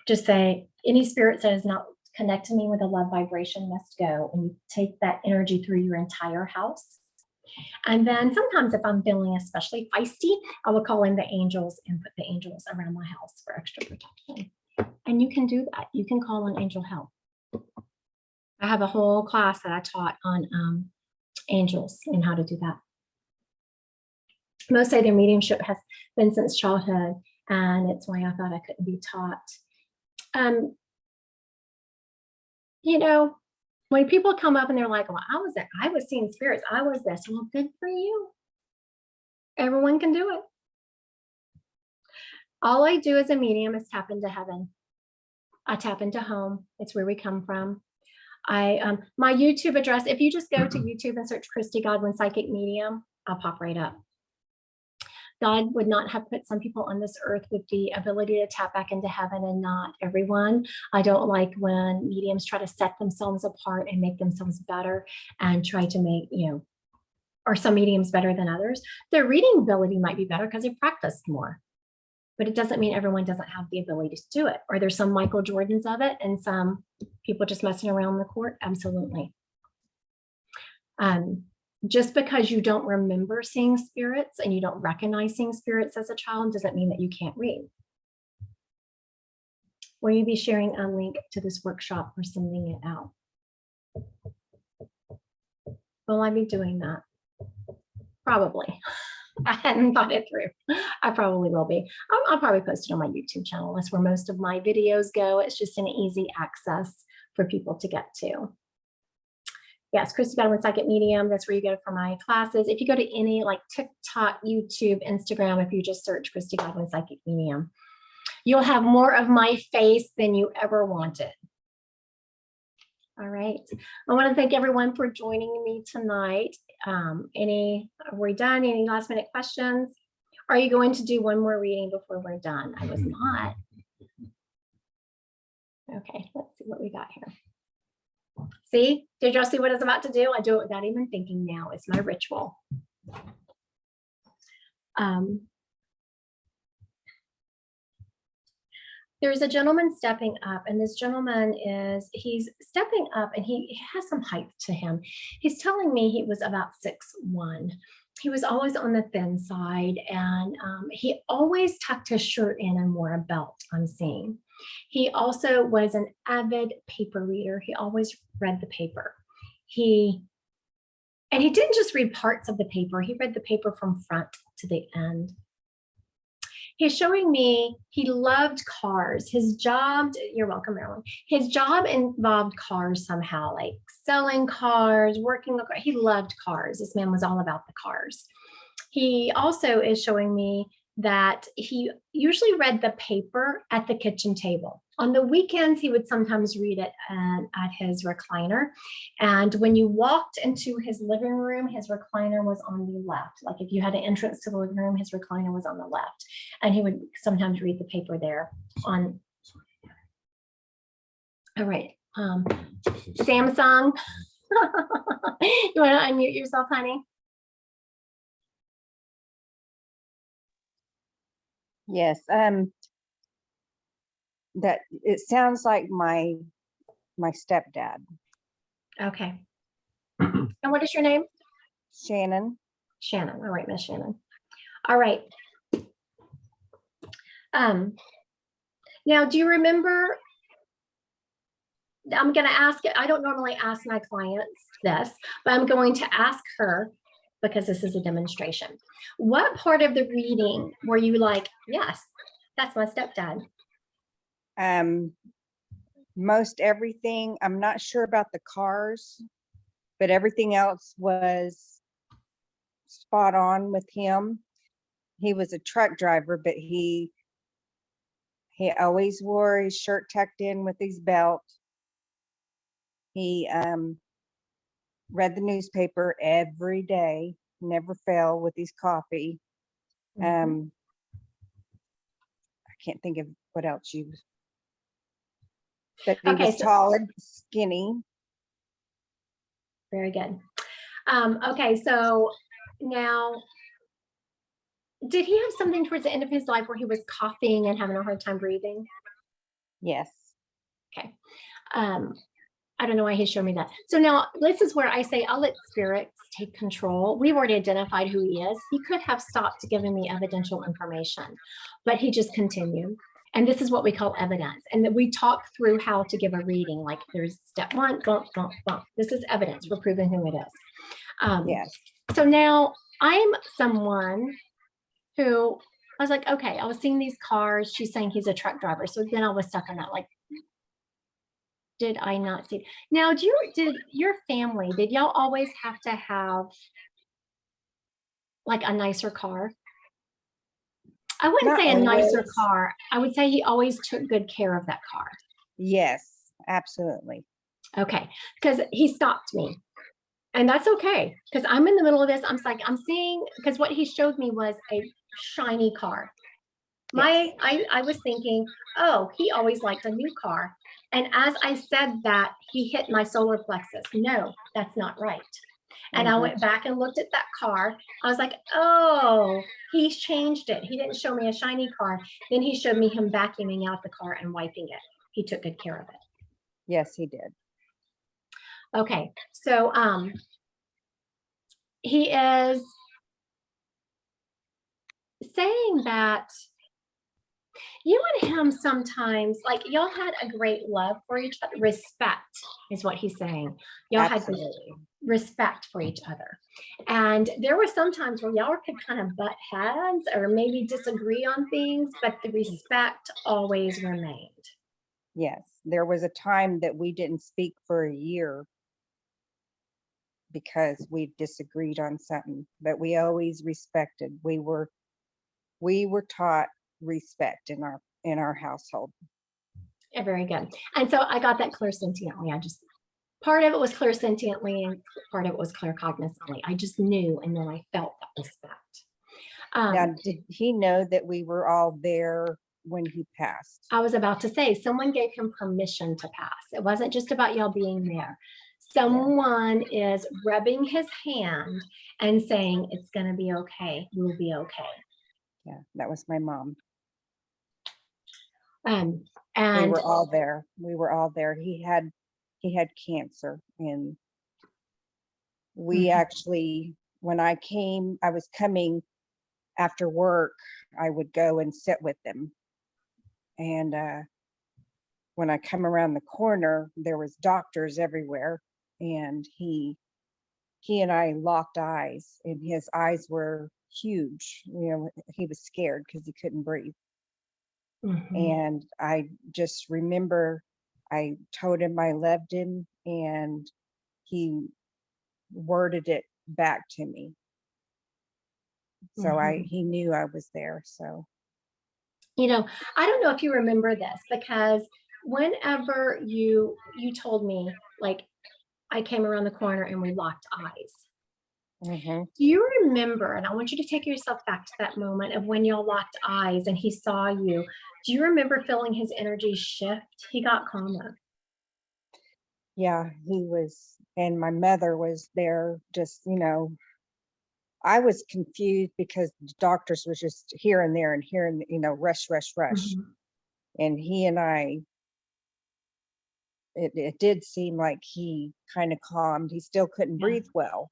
just say any spirits that is not connecting me with a love vibration must go. And you take that energy through your entire house. And then sometimes if I'm feeling especially feisty, I will call in the angels and put the angels around my house for extra protection. And you can do that. You can call on angel help. I have a whole class that I taught on angels and how to do that. Most say their mediumship has been since childhood, and it's why I thought I couldn't be taught You know, when people come up and they're like, well, I was seeing spirits, I was this. Well, good for you. Everyone can do it. All I do as a medium is tap into heaven. I tap into home. It's where we come from. My YouTube address, if you just go to YouTube and search Christy Godwin Psychic Medium, I'll pop right up. God would not have put some people on this earth with the ability to tap back into heaven, and not everyone. I don't like when mediums try to set themselves apart and make themselves better and try to make, are some mediums better than others? Their reading ability might be better because they practiced more, but it doesn't mean everyone doesn't have the ability to do it. Or there's some Michael Jordans of it and some people just messing around the court. Absolutely. Just because you don't remember seeing spirits and you don't recognize seeing spirits as a child doesn't mean that you can't read. Will you be sharing a link to this workshop or sending it out? Will I be doing that? Probably. I hadn't thought it through. I probably will be. I'll probably post it on my YouTube channel. That's where most of my videos go. It's just an easy access for people to get to. Yes, Christy Godwin Psychic Medium. That's where you go for my classes. If you go to any like TikTok, YouTube, Instagram, if you just search Christy Godwin Psychic Medium, you'll have more of my face than you ever wanted. All right. I want to thank everyone for joining me tonight. Are we done? Any last minute questions? Are you going to do one more reading before we're done? I was not. Okay, let's see what we got here. See, did y'all see what I was about to do? I do it without even thinking now. It's my ritual. There's a gentleman stepping up, and this gentleman he's stepping up and he has some height to him. He's telling me he was about 6'1". He was always on the thin side, and he always tucked his shirt in and wore a belt, I'm seeing. He also was an avid paper reader. He always read the paper. And he didn't just read parts of the paper. He read the paper from front to the end. He's showing me he loved cars. His job, you're welcome, Marilyn. His job involved cars somehow, like selling cars, working. He loved cars. This man was all about the cars. He also is showing me that he usually read the paper at the kitchen table. On the weekends, he would sometimes read it at his recliner. And when you walked into his living room, his recliner was on the left. Like if you had an entrance to the living room, his recliner was on the left. And he would sometimes read the paper there on. All right. Samsung. You want to unmute yourself, honey? Yes, that it sounds like my stepdad. Okay. And what is your name? Shannon. Shannon. All right, Miss Shannon. All right. Now, do you remember? I'm going to ask it. I don't normally ask my clients this, but I'm going to ask her because this is a demonstration. What part of the reading were you like, yes, that's my stepdad? Most everything. I'm not sure about the cars, but everything else was spot on with him. He was a truck driver, but he always wore his shirt tucked in with his belt. He read the newspaper every day, never fail with his coffee. I can't think of what else you. But he was tall and skinny. Very good. Okay, so now, did he have something towards the end of his life where he was coughing and having a hard time breathing? Yes. Okay. I don't know why he showed me that. So now this is where I say, I'll let spirits take control. We've already identified who he is. He could have stopped giving me evidential information, but he just continued. And this is what we call evidence. And that we talk through how to give a reading. Like there's step one, bump, bump, bump. This is evidence. We're proving who it is. Yes. So now I'm someone who I was like, okay, I was seeing these cars. She's saying he's a truck driver. So then I was stuck on that. Like, did I not see? Now, did your family, did y'all always have to have like a nicer car? I wouldn't Not say a nicer always. car. I would say he always took good care of that car. Yes, absolutely. Okay, because he stopped me. And that's okay, because I'm in the middle of this. I'm seeing, because what he showed me was a shiny car. I was thinking, oh, he always liked a new car. And as I said that, he hit my solar plexus. No, that's not right. And I went back and looked at that car. I was like, oh, he's changed it. He didn't show me a shiny car. Then he showed me him vacuuming out the car and wiping it. He took good care of it. Yes, he did. Okay, so he is saying that you and him sometimes, like, y'all had a great love for each other. Respect is what he's saying. Y'all had respect for each other. And there were some times where y'all could kind of butt heads or maybe disagree on things, but the respect always remained. Yes, there was a time that we didn't speak for a year because we disagreed on something, but we always respected. We were taught respect in our household. Yeah, very good. And so I got that clairsentiently. Part of it was clairsentiently and part of it was claircognizantly. I just knew, and then I felt that respect. Now, did he know that we were all there when he passed? I was about to say, someone gave him permission to pass. It wasn't just about y'all being there. Someone is rubbing his hand and saying, it's going to be okay. You'll be okay. Yeah, that was my mom. And we were all there. We were all there. He had cancer, and we actually, when I was coming after work, I would go and sit with them. And when I come around the corner, there was doctors everywhere, and he and I locked eyes, and his eyes were huge. You know, he was scared because he couldn't breathe. And I just remember I told him I loved him, and he worded it back to me. So he knew I was there. So, you know, I don't know if you remember this, because whenever you told me, like, I came around the corner and we locked eyes. Do you remember, and I want you to take yourself back to that moment of when y'all locked eyes and he saw you. Do you remember feeling his energy shift? He got calmer. Yeah, he was, and my mother was there, just, you know, I was confused because the doctors was just here and there and here and, you know, rush. And he and I, it did seem like he kind of calmed. He still couldn't breathe well.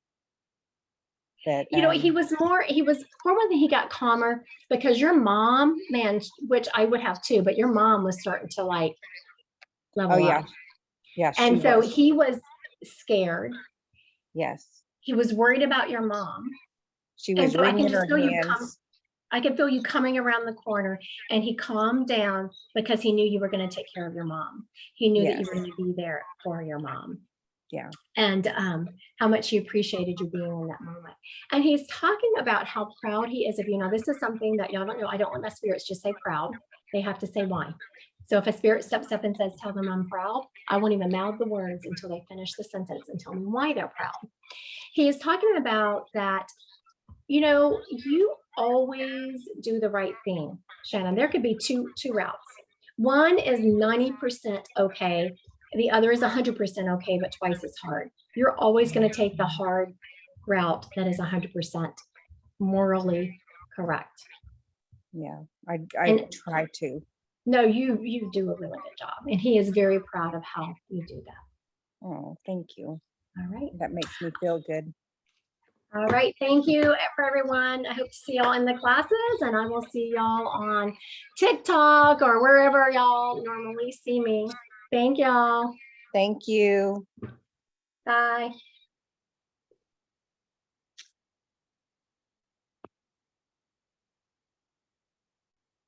But, you know, he was more than he got calmer, because your mom, man, which I would have too, but your mom was starting to like level up. Yeah. And so he was scared. Yes. He was worried about your mom. She was wringing her hands. I could feel you coming around the corner, and he calmed down because he knew you were going to take care of your mom. He knew that you were going to be there for your mom. Yeah. And how much he appreciated you being in that moment. And he's talking about how proud he is of you. Now, this is something that y'all don't know. I don't want my spirits just say proud. They have to say why. So if a spirit steps up and says, tell them I'm proud, I won't even mouth the words until they finish the sentence and tell me why they're proud. He is talking about that, you know, you always do the right thing, Shannon. There could be two routes. One is 90% okay. The other is 100% okay, but twice as hard. You're always going to take the hard route that is 100% morally correct. Yeah, I try to. No, you do a really good job, and he is very proud of how you do that. Oh, thank you. All right. That makes me feel good. All right. Thank you for everyone. I hope to see y'all in the classes, and I will see y'all on TikTok or wherever y'all normally see me. Thank y'all. Thank you. Bye.